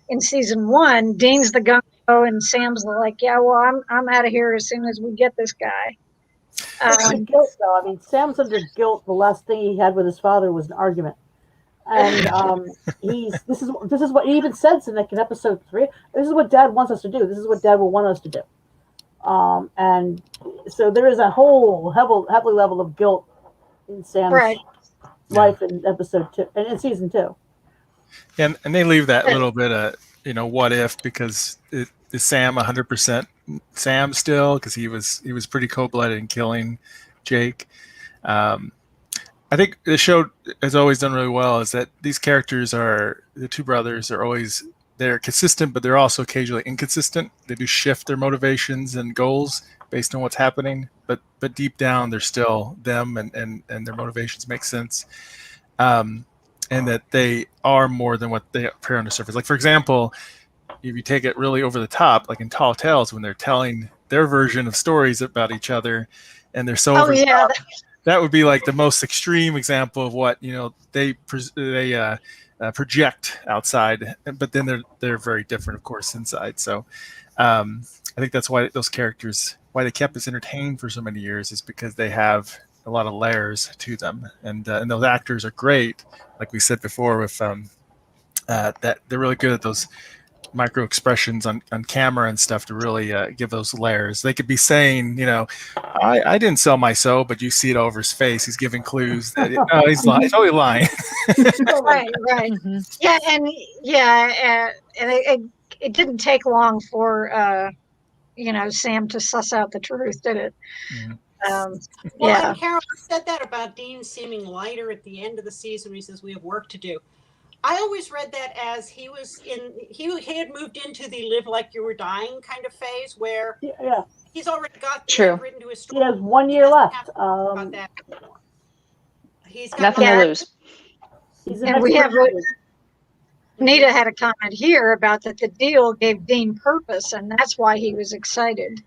in season 1. Dean's the gung ho, and Sam's like, yeah, well, I'm out of here as soon as we get this guy. Guilt, though. I mean, Sam's under guilt. The last thing he had with his father was an argument. And this is what he even says in like in episode 3. This is what Dad wants us to do. This is what Dad will want us to do. And so there is a whole heavy level of guilt in Sam's life in episode 2 and in season 2. And they leave that little bit of what if, because is Sam 100% Sam still, because he was pretty cold-blooded in killing Jake. I think the show has always done really well is that these characters the two brothers are always, they're consistent, but they're also occasionally inconsistent. They do shift their motivations and goals based on what's happening, but deep down they're still them, and their motivations make sense. And that they are more than what they appear on the surface. Like, for example, if you take it really over the top, like in Tall Tales, when they're telling their version of stories about each other, and they're so over the top, that would be like the most extreme example of what they project outside, but then they're very different, of course, inside. So I think that's why those characters, why they kept us entertained for so many years, is because they have a lot of layers to them, and those actors are great. Like we said before, with that they're really good at those micro expressions on camera and stuff to really give those layers. They could be saying, I didn't sell my soul, but you see it over his face. He's giving clues that he's lying. He's totally lying. Right. Mm-hmm. Yeah, and it didn't take long for Sam to suss out the truth, did it? Mm-hmm. And Carol said that about Dean seeming lighter at the end of the season when he says we have work to do. I always read that as he had moved into the live like you were dying kind of phase where he's already got the written to his story. He has 1 year left. He's got nothing to lose. And we have Nita had a comment here about that the deal gave Dean purpose, and that's why he was excited.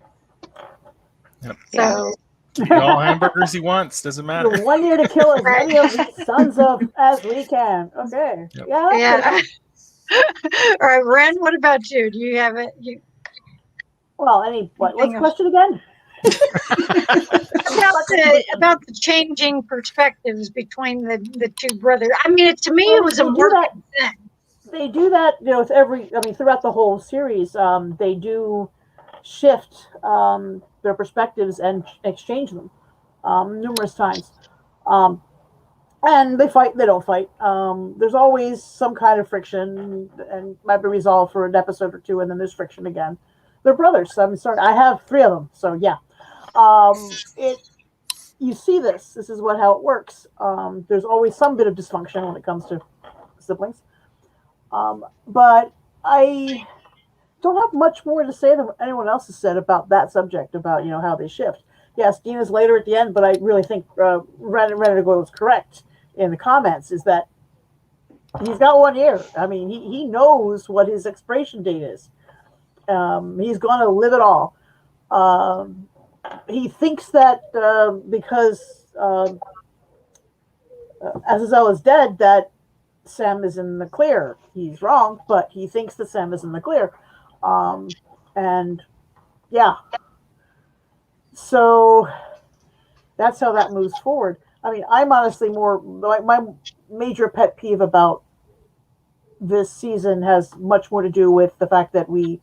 Yep. So. Eat all hamburgers he wants. Doesn't matter. 1 year to kill as many of the sons of as we can. Okay. Yep. Yeah. All right, Ren. What about you? Do you have it? Well, what's the question again? about the changing perspectives between the two brothers. I mean, to me, it was a marked thing. They do that, with throughout the whole series. They do shift their perspectives and exchange them numerous times. And they fight, they don't fight. There's always some kind of friction and might be resolved for an episode or two, and then there's friction again. They're brothers. I'm sorry. I have 3 of them, so yeah. You see this. This is how it works. There's always some bit of dysfunction when it comes to siblings. But I don't have much more to say than what anyone else has said about that subject, about how they shift. Yes, Dean is later at the end, but I really think Renato was correct in the comments, is that he's got 1 year. I mean, he knows what his expiration date is. He's going to live it all. He thinks that because Azazel is dead, that Sam is in the clear. He's wrong, but he thinks that Sam is in the clear. And yeah, so that's how that moves forward. I mean, I'm honestly my major pet peeve about this season has much more to do with the fact that we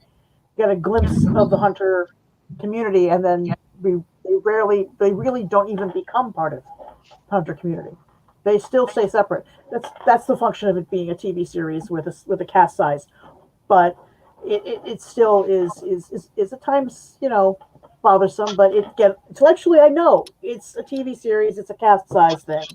get a glimpse of the Hunter community, and then they really don't even become part of the Hunter community. They still stay separate. That's the function of it being a TV series with a cast size, but it still is at times bothersome. But intellectually, I know it's a TV series. It's a cast size thing.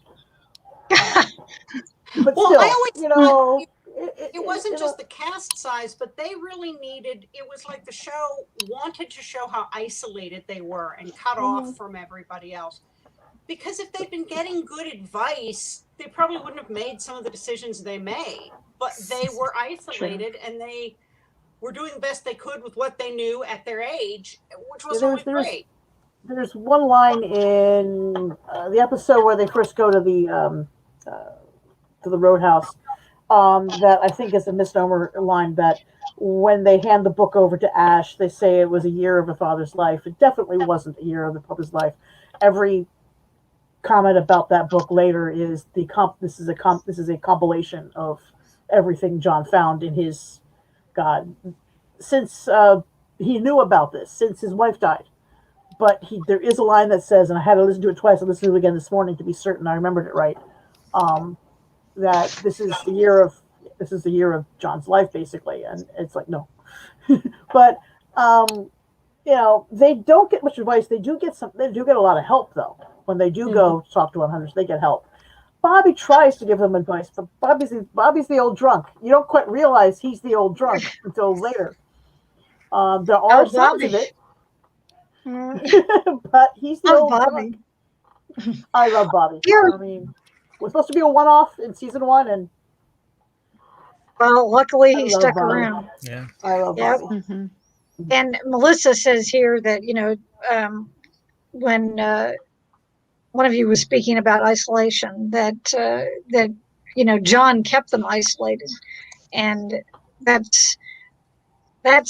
But still, I always it wasn't just the cast size, but they really needed. It was like the show wanted to show how isolated they were and cut off from everybody else. Because if they'd been getting good advice, they probably wouldn't have made some of the decisions they made. But they were isolated, and they were doing the best they could with what they knew at their age, which was always great. There's one line in the episode where they first go to the roadhouse that I think is a misnomer line, that when they hand the book over to Ash, they say it was a year of a father's life. It definitely wasn't a year of the father's life. Every comment about that book later is this is a compilation of everything John found in his since he knew about this since his wife died. But there is a line that says, and I had to listen to it twice. I listened to it again this morning to be certain I remembered it right. That this is the year of John's life, basically, and it's like no, but they don't get much advice. They do get a lot of help though. When they do go talk to 100s, they get help. Bobby tries to give them advice, but Bobby's the old drunk. You don't quite realize he's the old drunk until later. There are signs of it, but he's the old Bobby. Drunk. I love Bobby. I mean, we're supposed to be a one-off in season 1, and well, luckily he stuck around. Yeah, I love Bobby. Mm-hmm. And Melissa says here that when one of you was speaking about isolation, that John kept them isolated, and that's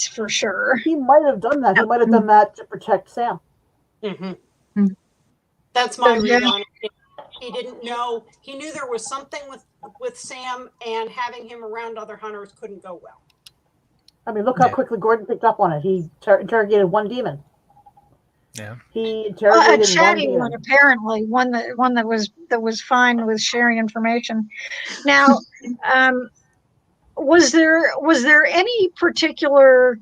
for sure. He might have done that. He might have done that to protect Sam. Mm-hmm. That's my read on it. He didn't know. He knew there was something with Sam, and having him around other hunters couldn't go well. I mean, look how quickly Gordon picked up on it. He interrogated one demon. Yeah. He interrogated a chatty one one, apparently, one that was fine with sharing information. Now, was there any particular?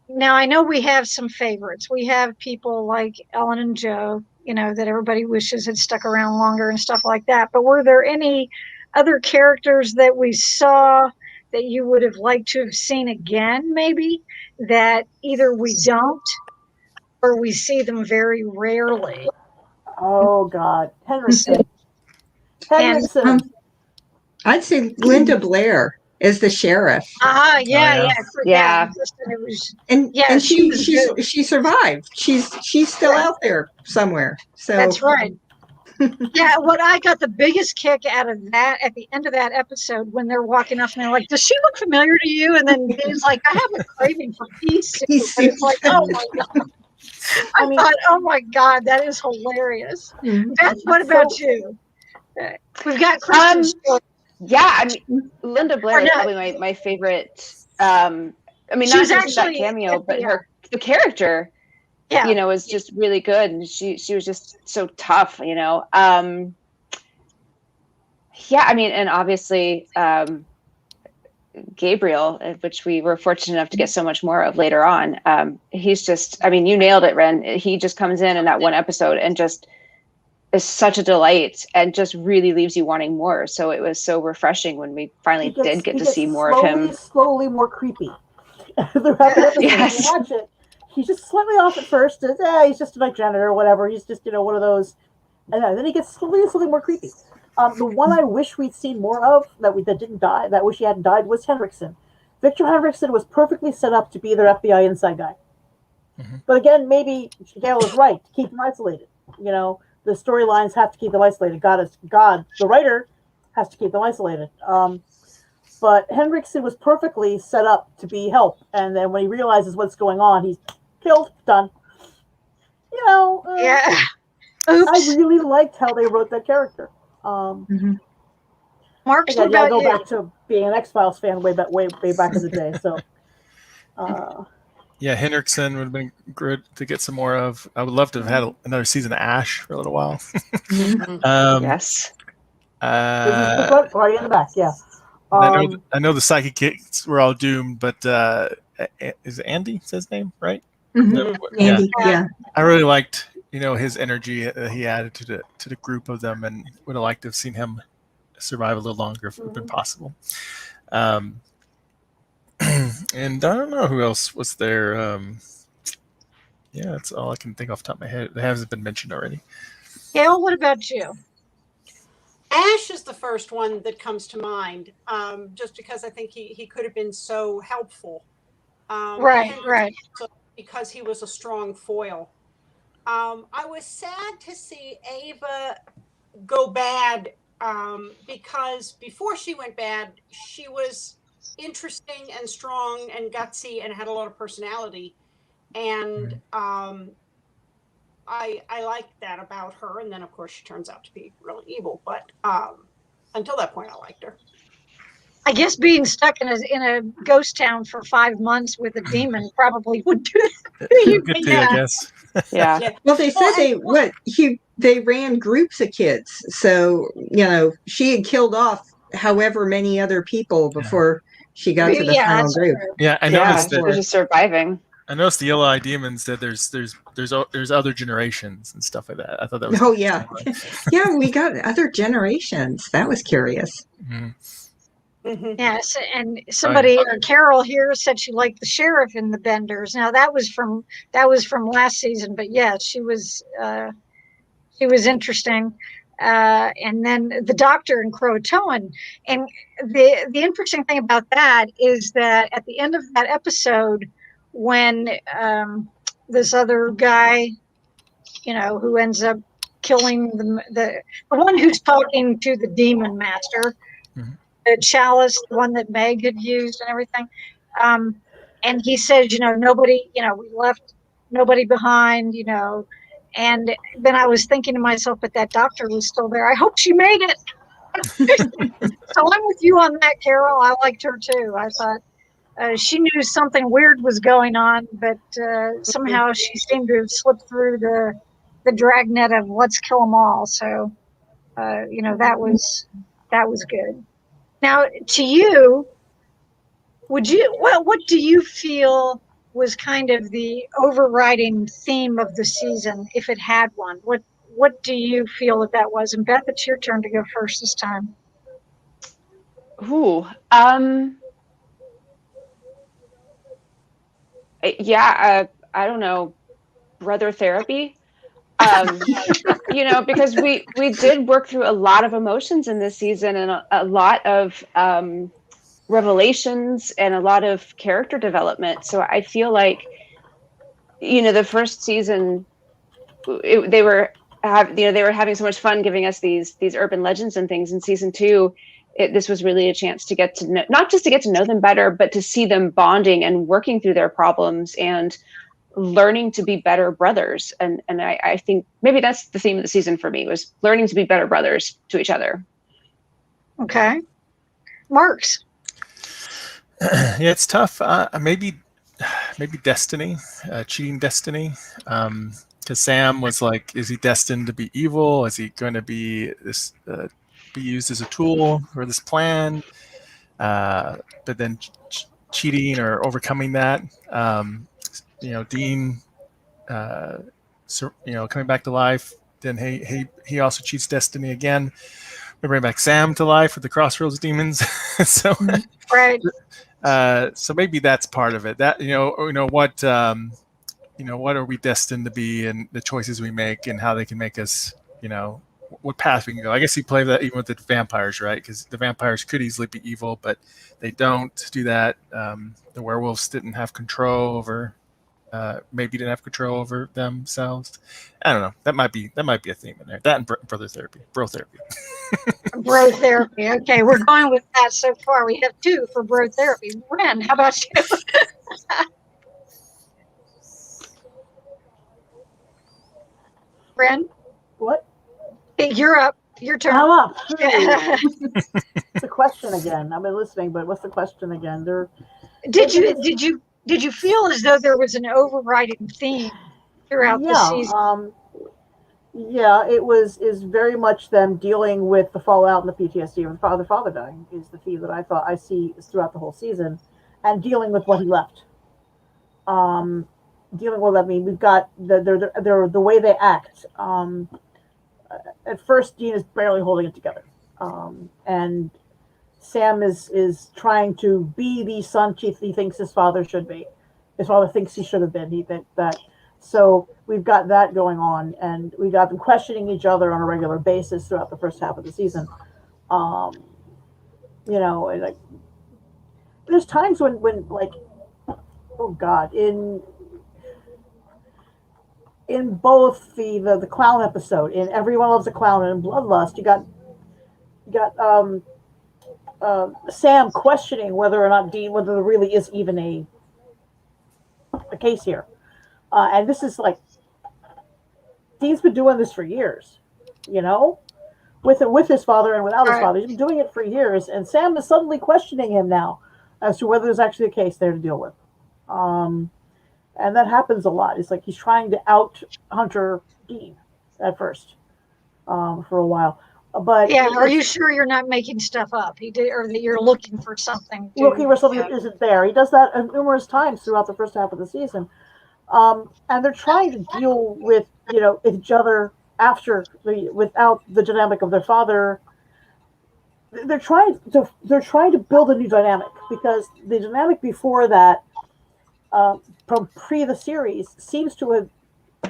Now I know we have some favorites. We have people like Ellen and Joe, that everybody wishes had stuck around longer and stuff like that. But were there any other characters that we saw that you would have liked to have seen again, maybe, that either we don't or we see them very rarely? Oh, God. Henderson. I'd say Linda Blair is the sheriff. Yeah. And she survived. She's still out there somewhere. So that's right. Yeah, what I got the biggest kick out of that at the end of that episode when they're walking off and they're like, "Does she look familiar to you?" And then Dave's like, "I have a craving for peace." And it's like, oh my God. I thought, oh my God, that is hilarious. Beth, what about you? We've got Kristen. Yeah, I mean, Linda Blair is probably my favorite. I mean, not just that cameo, but the character. Yeah. Was just really good, and she was just so tough. Yeah, I mean, and obviously Gabriel, which we were fortunate enough to get so much more of later on. He's just, I mean, you nailed it, Ren. He just comes in that one episode and just is such a delight and just really leaves you wanting more. So it was so refreshing when we finally did get to see more of him. Slowly more creepy. Throughout the episode, yes. If you watch it, he's just slightly off at first. He's just a night janitor or whatever. He's just, one of those. And then he gets slowly more creepy. The one I wish we'd seen more of that didn't die, that wish he hadn't died, was Henriksen. Victor Henriksen was perfectly set up to be their FBI inside guy. Mm-hmm. But again, maybe Gayle was right to keep them isolated. The storylines have to keep them isolated. God, the writer has to keep them isolated. But Henriksen was perfectly set up to be help. And then when he realizes what's going on, he's killed, done. Yeah. I really liked how they wrote that character. Mark, I gotta go back to being an X-Files fan way back in the day. So, yeah, Henriksen would have been good to get some more of. I would love to have had another season of Ash for a little while. Yes. Right in the back, yeah. I know the psychic kids were all doomed, but is it Andy? Is his name right? Mm-hmm. Andy, yeah. I really liked his energy he added to the group of them, and would have liked to have seen him survive a little longer if it would have been possible. And I don't know who else was there. Yeah, that's all I can think off the top of my head. It hasn't been mentioned already. Gayle, what about you? Ash is the first one that comes to mind, just because I think he could have been so helpful. Right. Because he was a strong foil. I was sad to see Ava go bad, because before she went bad, she was interesting and strong and gutsy and had a lot of personality. And I I like that about her. And then, of course, she turns out to be really evil. But until that point, I liked her. I guess being stuck in a ghost town for 5 months with a demon probably would do that to you. Good But too, I yeah. guess. Yeah. Yeah. Well, they said Well, they ran groups of kids. So, she had killed off however many other people before she got to the Yeah, final that's group. true. Yeah, I Yeah, noticed she that. was just surviving. I noticed the yellow eye demons that there's other generations and stuff like that. I thought that was Oh, yeah. Yeah, we got other generations. That was curious. Mhm. Yes, and somebody, Carol here, said she liked the sheriff in the Benders. Now that was from last season, but yes, she was interesting. And then the doctor in Croatoan, and the interesting thing about that is that at the end of that episode, when this other guy, who ends up killing the one who's talking to the demon master, Mhm. the chalice, the one that Meg had used and everything. And he says, nobody, we left nobody behind, And then I was thinking to myself, but that doctor was still there. I hope she made it. So I'm with you on that, Carol. I liked her too. I thought she knew something weird was going on, but somehow she seemed to have slipped through the dragnet of let's kill them all. So, that was good. Now, to you, what do you feel was kind of the overriding theme of the season, if it had one? What do you feel that was? And Beth, it's your turn to go first this time. Ooh, yeah, I don't know, brother therapy. Because we did work through a lot of emotions in this season and a lot of revelations and a lot of character development. So I feel like, the first season, they were having so much fun giving us these urban legends and things. In season 2, this was really a chance to get to know, not just to get to know them better, but to see them bonding and working through their problems and learning to be better brothers. And I think maybe that's the theme of the season for me, was learning to be better brothers to each other. Okay. Marks. Yeah, it's tough. Maybe destiny, cheating destiny. Because Sam was like, is he destined to be evil? Is he going to be be used as a tool for this plan? But then cheating or overcoming that. Dean, coming back to life. Then he also cheats destiny again. We bring back Sam to life with the Crossroads demons. So Right. So maybe that's part of it. That what are we destined to be, and the choices we make, and how they can make us, what path we can go. I guess you play that even with the vampires, right? Because the vampires could easily be evil, but they don't do that. The werewolves didn't have control over. Maybe didn't have control over themselves. I don't know. That might be a theme in there. That and brother therapy, bro therapy. Bro therapy. Okay, we're going with that so far. We have 2 for bro therapy. Ren, how about you? Ren? What? Hey, you're up. Your turn. I'm up. What's the question again? I've been listening, but what's the question again? Did you feel as though there was an overriding theme throughout the season? Yeah, is very much them dealing with the fallout and the PTSD of the father dying is the theme that I see throughout the whole season, and dealing with what he left. Dealing with, we've got the way they act. At first, Dean is barely holding it together, and Sam is trying to be the son he thinks his father should be. His father thinks he should have been. So we've got that going on, and we got them questioning each other on a regular basis throughout the first half of the season. There's times when oh God, in both the clown episode, in Everyone Loves a Clown, and in Bloodlust, you got Sam questioning whether or not whether there really is even a case here. And this is Dean's been doing this for years, you know, with his father and without his father. He's been doing it for years, and Sam is suddenly questioning him now as to whether there's actually a case there to deal with. And that happens a lot. It's like he's trying to out Hunter Dean at first for a while. But yeah, are you sure you're not making stuff up? Or that you're looking for something? Looking for something that isn't there. He does that numerous times throughout the first half of the season. And they're trying to deal with each other without the dynamic of their father. They're trying to build a new dynamic, because the dynamic before that, from the series, seems to have,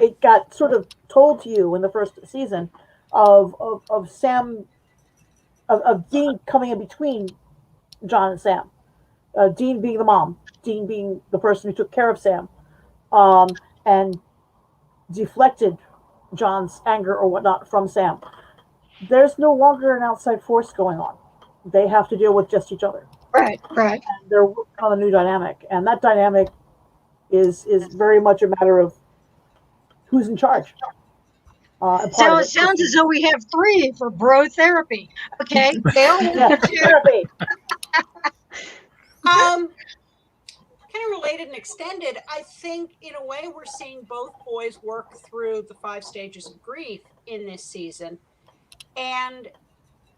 it got sort of told to you in the first season of Sam, of Dean coming in between John and Sam. Dean being the mom, Dean being the person who took care of Sam, and deflected John's anger or whatnot from Sam. There's no longer an outside force going on. They have to deal with just each other. Right. And they're working on a new dynamic, and that dynamic is very much a matter of who's in charge. So it sounds as though we have 3 for bro therapy. Okay, therapy. Kind of related and extended. I think in a way we're seeing both boys work through the 5 stages of grief in this season, and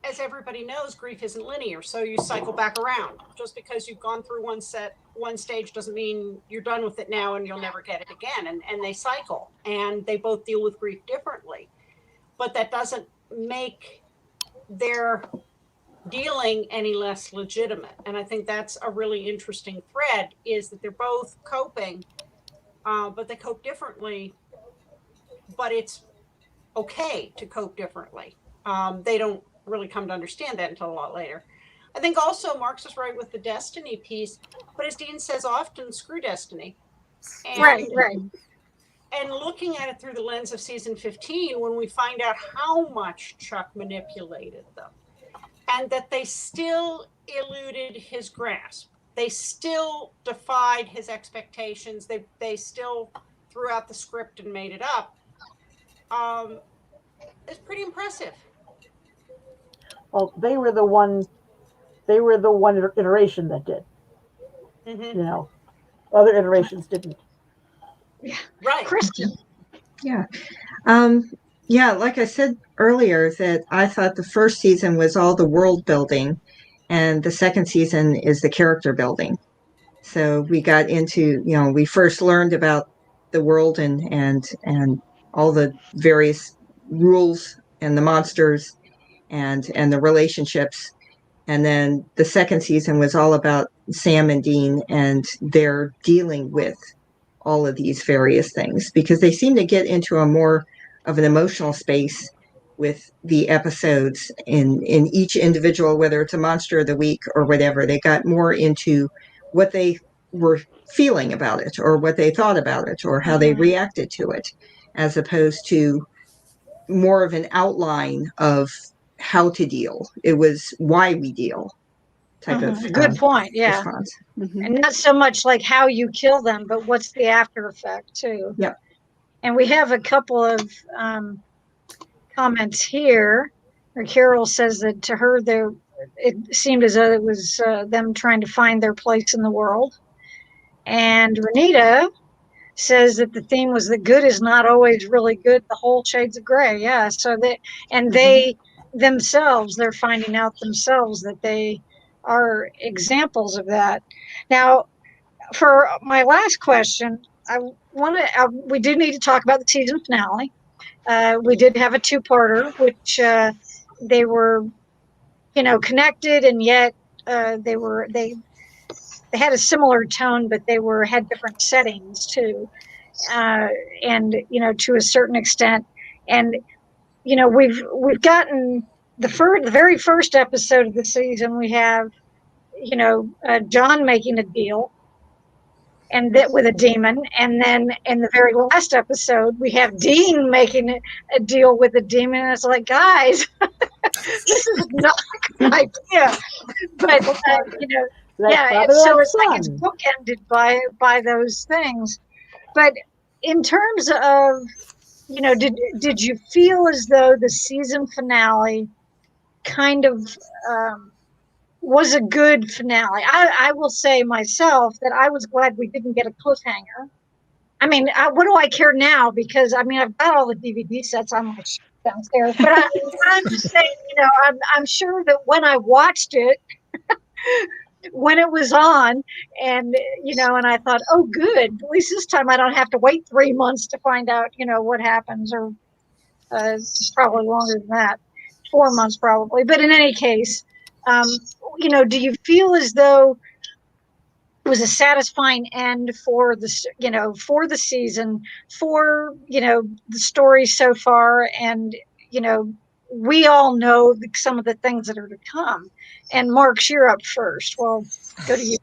as everybody knows, grief isn't linear, so you cycle back around. Just because you've gone through one stage doesn't mean you're done with it now and you'll never get it again. And they cycle, and they both deal with grief differently. But that doesn't make their dealing any less legitimate. And I think that's a really interesting thread, is that they're both coping, but they cope differently. But it's okay to cope differently. They don't really come to understand that until a lot later. I think also Marx is right with the destiny piece, but as Dean says often, screw destiny. And, right. And looking at it through the lens of season 15, when we find out how much Chuck manipulated them, and that they still eluded his grasp, they still defied his expectations, they still threw out the script and made it up, it's pretty impressive. Well, they were the one iteration that did. Mm-hmm. Other iterations didn't. Yeah. Right. Kristen. Yeah. Like I said earlier, that I thought the first season was all the world building, and the second season is the character building. So we got into, we first learned about the world and all the various rules and the monsters and the relationships. And then the second season was all about Sam and Dean and their dealing with all of these various things, because they seem to get into a more of an emotional space with the episodes in each individual, whether it's a monster of the week or whatever. They got more into what they were feeling about it, or what they thought about it, or how they reacted to it, as opposed to more of an outline of how to deal. It was why we deal type of good point. Yeah. response. And not so much like how you kill them, but what's the after effect too. Yep. And we have a couple of comments here. Carol says that to her, it seemed as though it was them trying to find their place in the world. And Renita says that the theme was that good is not always really good, the whole shades of gray. Yeah. So they themselves, they're finding out themselves that they are examples of that. Now, for my last question, we do need to talk about the season finale. We did have a 2-parter, which they were, connected, and yet they had a similar tone, but they had different settings too, and to a certain extent. And we've gotten the very first episode of the season. We have John making a deal, and that with a demon, and then in the very last episode we have Dean making a deal with a demon. And it's like, guys, this is not a good idea. But so it's like it's bookended by those things. But in terms of did you feel as though the season finale kind of was a good finale? I will say myself that I was glad we didn't get a cliffhanger. I mean, what do I care now? Because I mean, I've got all the DVD sets on my shelf downstairs. But I'm just saying, I'm sure that when I watched it, when it was on, and and I thought, oh, good. At least this time I don't have to wait 3 months to find out, what happens, or it's probably longer than that, 4 months probably. But in any case, do you feel as though it was a satisfying end for the season, for the story so far, and we all know some of the things that are to come. And Marks, you're up first. Well, go to you.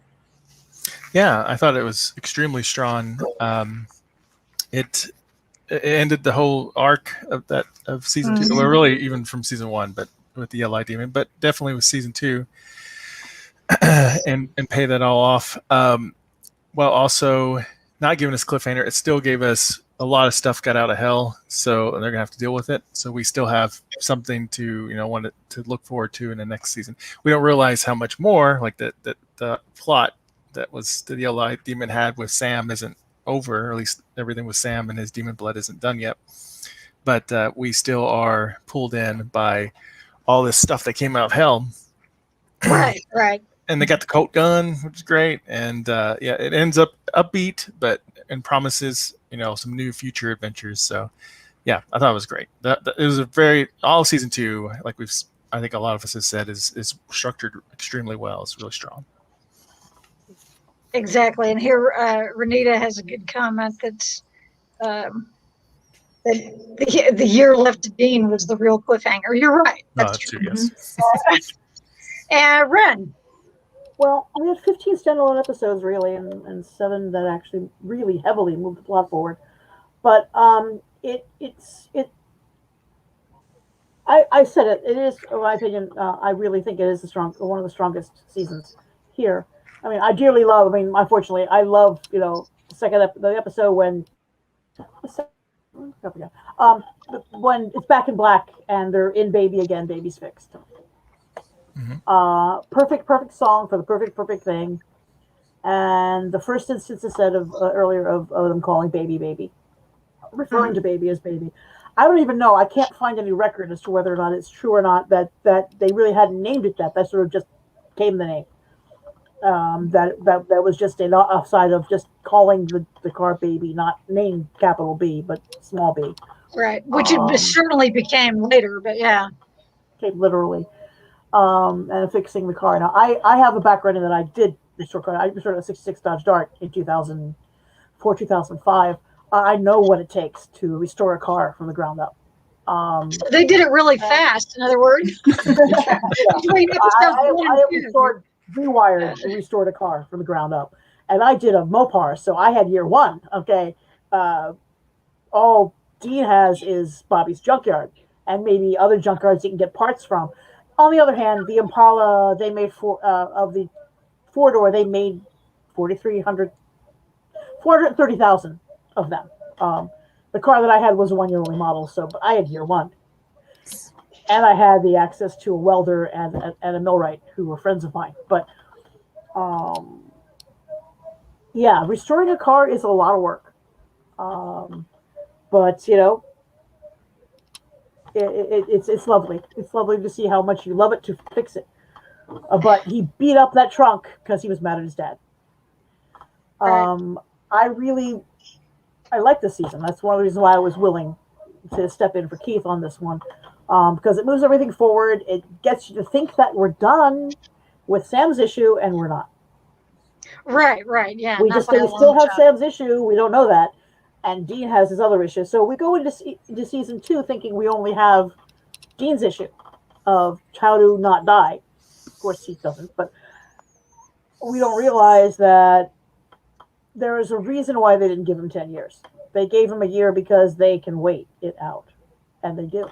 Yeah, I thought it was extremely strong. It ended the whole arc of season 2. Well, really even from season 1, but with the Yellow Demon, but definitely with season 2, and pay that all off. While also not giving us cliffhanger, it still gave us a lot of stuff got out of hell, so they're gonna have to deal with it. So we still have something to want to look forward to in the next season. We don't realize how much more, like the plot that the Yellow Demon had with Sam isn't over, or at least everything with Sam and his demon blood isn't done yet. But we still are pulled in by all this stuff that came out of hell. Right. And they got the Colt gun, which is great. And it ends up upbeat, and promises some new future adventures. So yeah, I thought it was great. It was all season 2, like I think a lot of us have said, is structured extremely well. It's really strong. Exactly. And here Renita has a good comment that's that the year left to Dean was the real cliffhanger. You're right. That's true. Yes. And Ren. Well, we had 15 standalone episodes, really, and 7 that actually really heavily moved the plot forward. But I said it. It is, in my opinion, I really think it is one of the strongest seasons here. I mean, I dearly love. I mean, unfortunately, I love the episode when when it's back in black and they're in Baby again. Baby's fixed. Perfect song for the perfect thing. And the first instance is said earlier of them calling Baby, referring to Baby as Baby. I don't even know. I can't find any record as to whether or not it's true or not that they really hadn't named it that. That sort of just came the name. That was just an offside of just calling the car Baby, not named capital B, but small b. Right, which it certainly became later, but yeah. Came literally. And fixing the car. Now, I have a background in that I did restore car. I restored a 66 Dodge Dart in 2004, 2005. I know what it takes to restore a car from the ground up. So they did it really fast, in other words. I rewired and restored a car from the ground up. And I did a Mopar, so I had year 1. Okay. All Dean has is Bobby's junkyard and maybe other junkyards you can get parts from. On the other hand, the Impala, they made of the 4-door, they made 430,000 of them. The car that I had was a 1-year-old model, but I had year 1. And I had the access to a welder and a millwright who were friends of mine. But, yeah, restoring a car is a lot of work. But, it's lovely. It's lovely to see how much you love it to fix it. But he beat up that trunk because he was mad at his dad. Right. I like this season. That's one of the reasons why I was willing to step in for Keith on this one. Because it moves everything forward. It gets you to think that we're done with Sam's issue, and we're not. Right, yeah. We still have Sam's issue. We don't know that. And Dean has his other issue. So we go into season 2 thinking we only have Dean's issue of how to not die. Of course, he doesn't. But we don't realize that there is a reason why they didn't give him 10 years. They gave him a year because they can wait it out. And they do.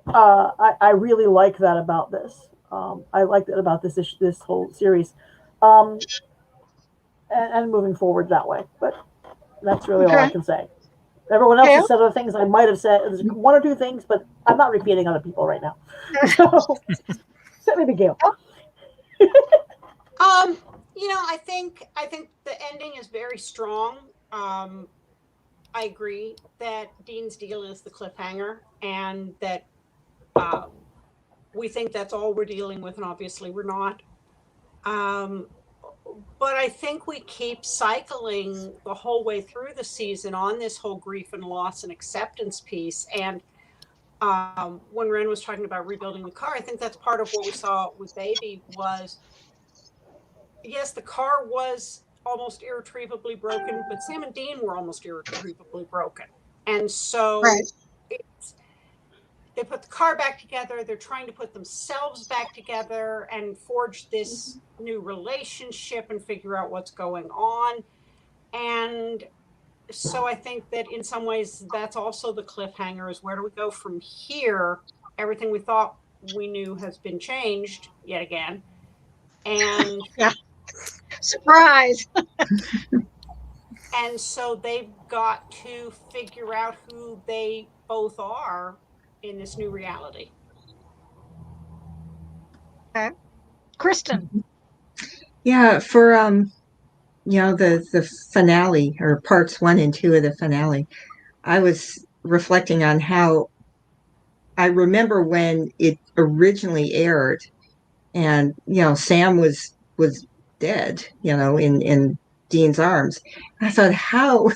I really like that about this. I like that about this whole series. And moving forward that way. But That's really all I Okay. can say. Everyone else Gayle? has said other things. I might have said there's one or two things, but I'm not repeating other people right now. So, except maybe Gayle. I think the ending is very strong. I agree that Dean's deal is the cliffhanger, and that we think that's all we're dealing with, and obviously we're not. But I think we keep cycling the whole way through the season on this whole grief and loss and acceptance piece. And when Ren was talking about rebuilding the car, I think that's part of what we saw with Baby was, yes, the car was almost irretrievably broken, but Sam and Dean were almost irretrievably broken. And so Right. they put the car back together. They're trying to put themselves back together and forge this new relationship and figure out what's going on. And so I think that in some ways that's also the cliffhanger, is where do we go from here? Everything we thought we knew has been changed yet again. And Yeah. Surprise. And so they've got to figure out who they both are in this new reality. Okay. Kristen. Yeah, for the finale, or parts 1 and 2 of the finale, I was reflecting on how I remember when it originally aired, and Sam was dead, in Dean's arms. I thought, how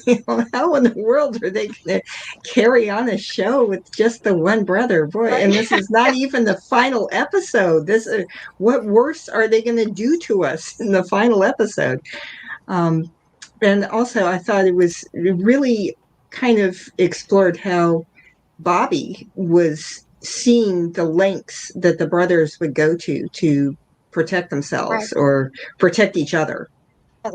how in the world are they going to carry on a show with just the one brother? Boy, and this is not even the final episode. What worse are they going to do to us in the final episode? And also, I thought it really kind of explored how Bobby was seeing the lengths that the brothers would go to protect themselves, Right. or protect each other.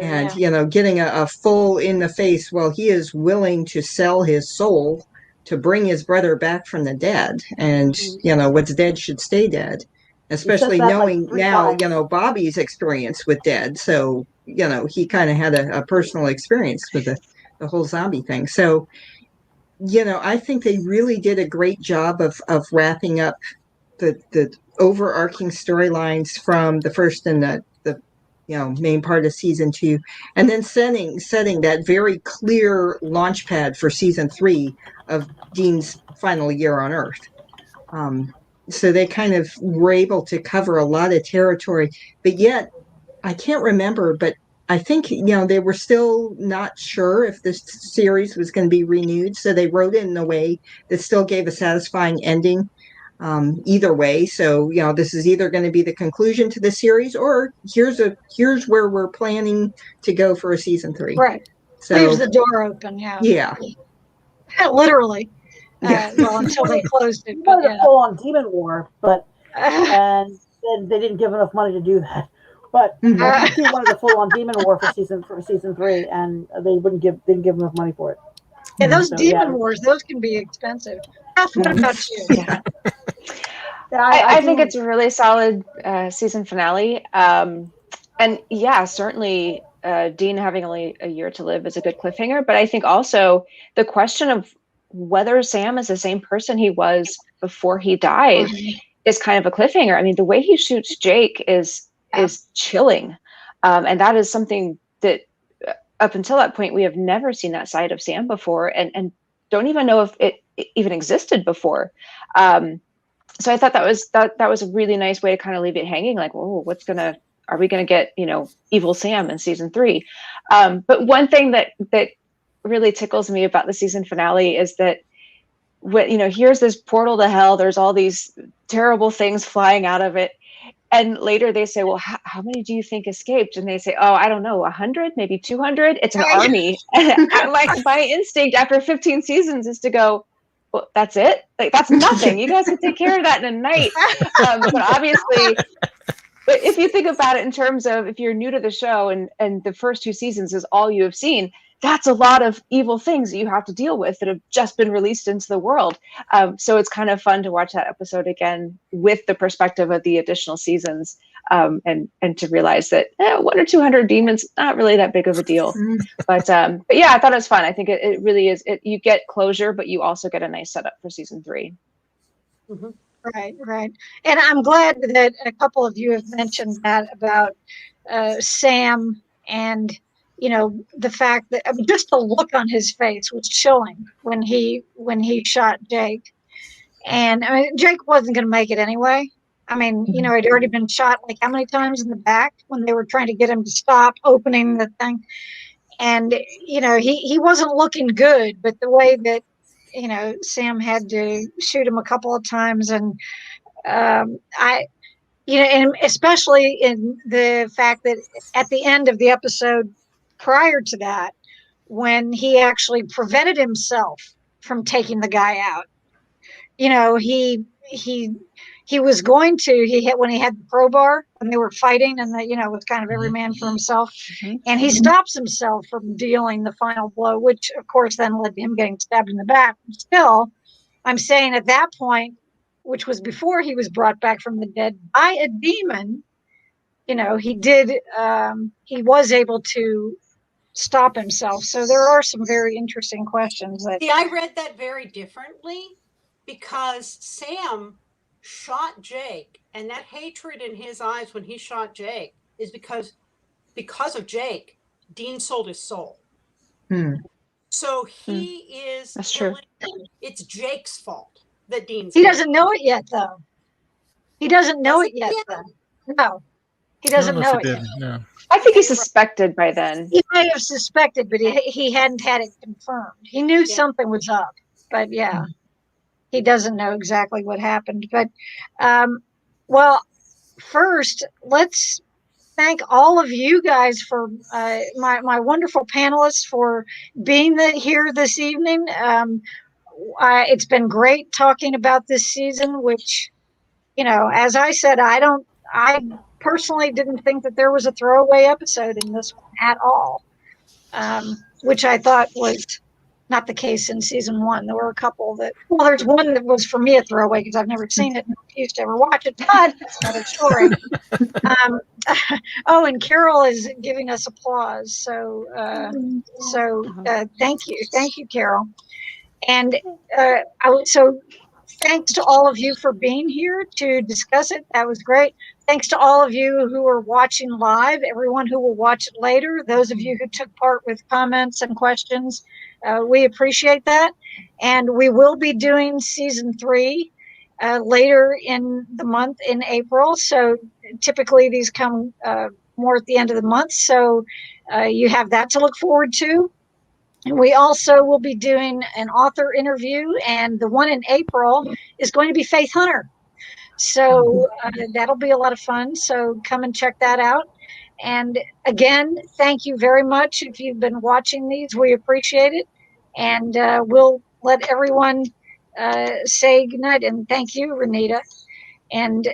And, getting a full in the face, well, he is willing to sell his soul to bring his brother back from the dead. And, what's dead should stay dead. Especially knowing now, Bobby's experience with dead. So, he kind of had a personal experience with the whole zombie thing. So, I think they really did a great job of wrapping up the overarching storylines from the first and the main part of season 2, and then setting that very clear launch pad for season 3 of Dean's final year on Earth. So they kind of were able to cover a lot of territory, but yet I can't remember, but I think, they were still not sure if this series was going to be renewed. So they wrote it in a way that still gave a satisfying ending. Either way. So, this is either going to be the conclusion to the series, or here's where we're planning to go for a season 3. Right. So leaves the door open. Yeah. Literally. Well, until they closed it. But a full-on demon war, and then they didn't give enough money to do that. But I think he wanted a full-on demon war for season 3, and they didn't give enough money for it. Yeah, those demon wars, those can be expensive. What about you? I think it's a really solid season finale. And certainly Dean having only a year to live is a good cliffhanger. But I think also the question of whether Sam is the same person he was before he died is kind of a cliffhanger. I mean, the way he shoots Jake is chilling. And that is something that up until that point, we have never seen that side of Sam before, and don't even know if it even existed before. So I thought that was a really nice way to kind of leave it hanging, like, oh, are we gonna get, evil Sam in season 3? But one thing that really tickles me about the season finale is that here's this portal to hell, there's all these terrible things flying out of it. And later they say, well, how many do you think escaped? And they say, oh, I don't know, 100, maybe 200. It's an army. My instinct after 15 seasons is to go, well, that's it? Like, that's nothing. You guys can take care of that in a night. But obviously, if you think about it in terms of, if you're new to the show and the first 2 seasons is all you have seen, that's a lot of evil things that you have to deal with that have just been released into the world. So it's kind of fun to watch that episode again with the perspective of the additional seasons. and to realize that 100 or 200 demons, not really that big of a deal. But yeah, I thought it was fun. I think it really is. You get closure, but you also get a nice setup for season 3. Mm-hmm. Right. And I'm glad that a couple of you have mentioned that about Sam, and the fact that just the look on his face was chilling when he shot Jake. And I mean, Jake wasn't going to make it anyway. I mean, he'd already been shot like how many times in the back when they were trying to get him to stop opening the thing. And he wasn't looking good, but the way that Sam had to shoot him a couple of times, and and especially in the fact that at the end of the episode prior to that, when he actually prevented himself from taking the guy out, he was going to, when he had the crowbar and they were fighting, and that, it was kind of every man for himself. And he stops himself from dealing the final blow, which of course then led to him getting stabbed in the back. Still, I'm saying at that point, which was before he was brought back from the dead by a demon, he was able to stop himself. So there are some very interesting questions that. See, I read that very differently, because Sam shot Jake, and that hatred in his eyes when he shot Jake is because of Jake, Dean sold his soul. So he is That's killing. true. It's Jake's fault that Dean's. He doesn't know it yet, though. He doesn't know it yet, though. No, he doesn't know it yet. No. I think he suspected by then. He may have suspected, but he hadn't had it confirmed. He knew something was up, but he doesn't know exactly what happened. But, well, first, let's thank all of you guys for my wonderful panelists for being here this evening. It's been great talking about this season, which, as I said, I personally didn't think that there was a throwaway episode in this one at all, which I thought was not the case in season 1. There were a couple there's one that was for me a throwaway because I've never seen it and refused to ever watch it, but that's another story. And Carol is giving us applause. So thank you, Carol. And so thanks to all of you for being here to discuss it. That was great. Thanks to all of you who are watching live, everyone who will watch it later, those of you who took part with comments and questions. We appreciate that. And we will be doing season 3 later in the month in April. So typically these come more at the end of the month. So you have that to look forward to. And we also will be doing an author interview, and the one in April is going to be Faith Hunter. So that'll be a lot of fun. So come and check that out. And again, thank you very much. If you've been watching these, we appreciate it. And we'll let everyone say goodnight. And thank you, Renita. And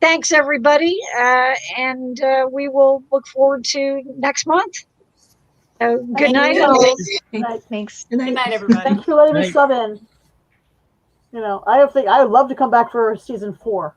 thanks, everybody. And we will look forward to next month. Good night. Thanks. Good night, everybody. Thanks for letting me sub in. I would love to come back for season 4.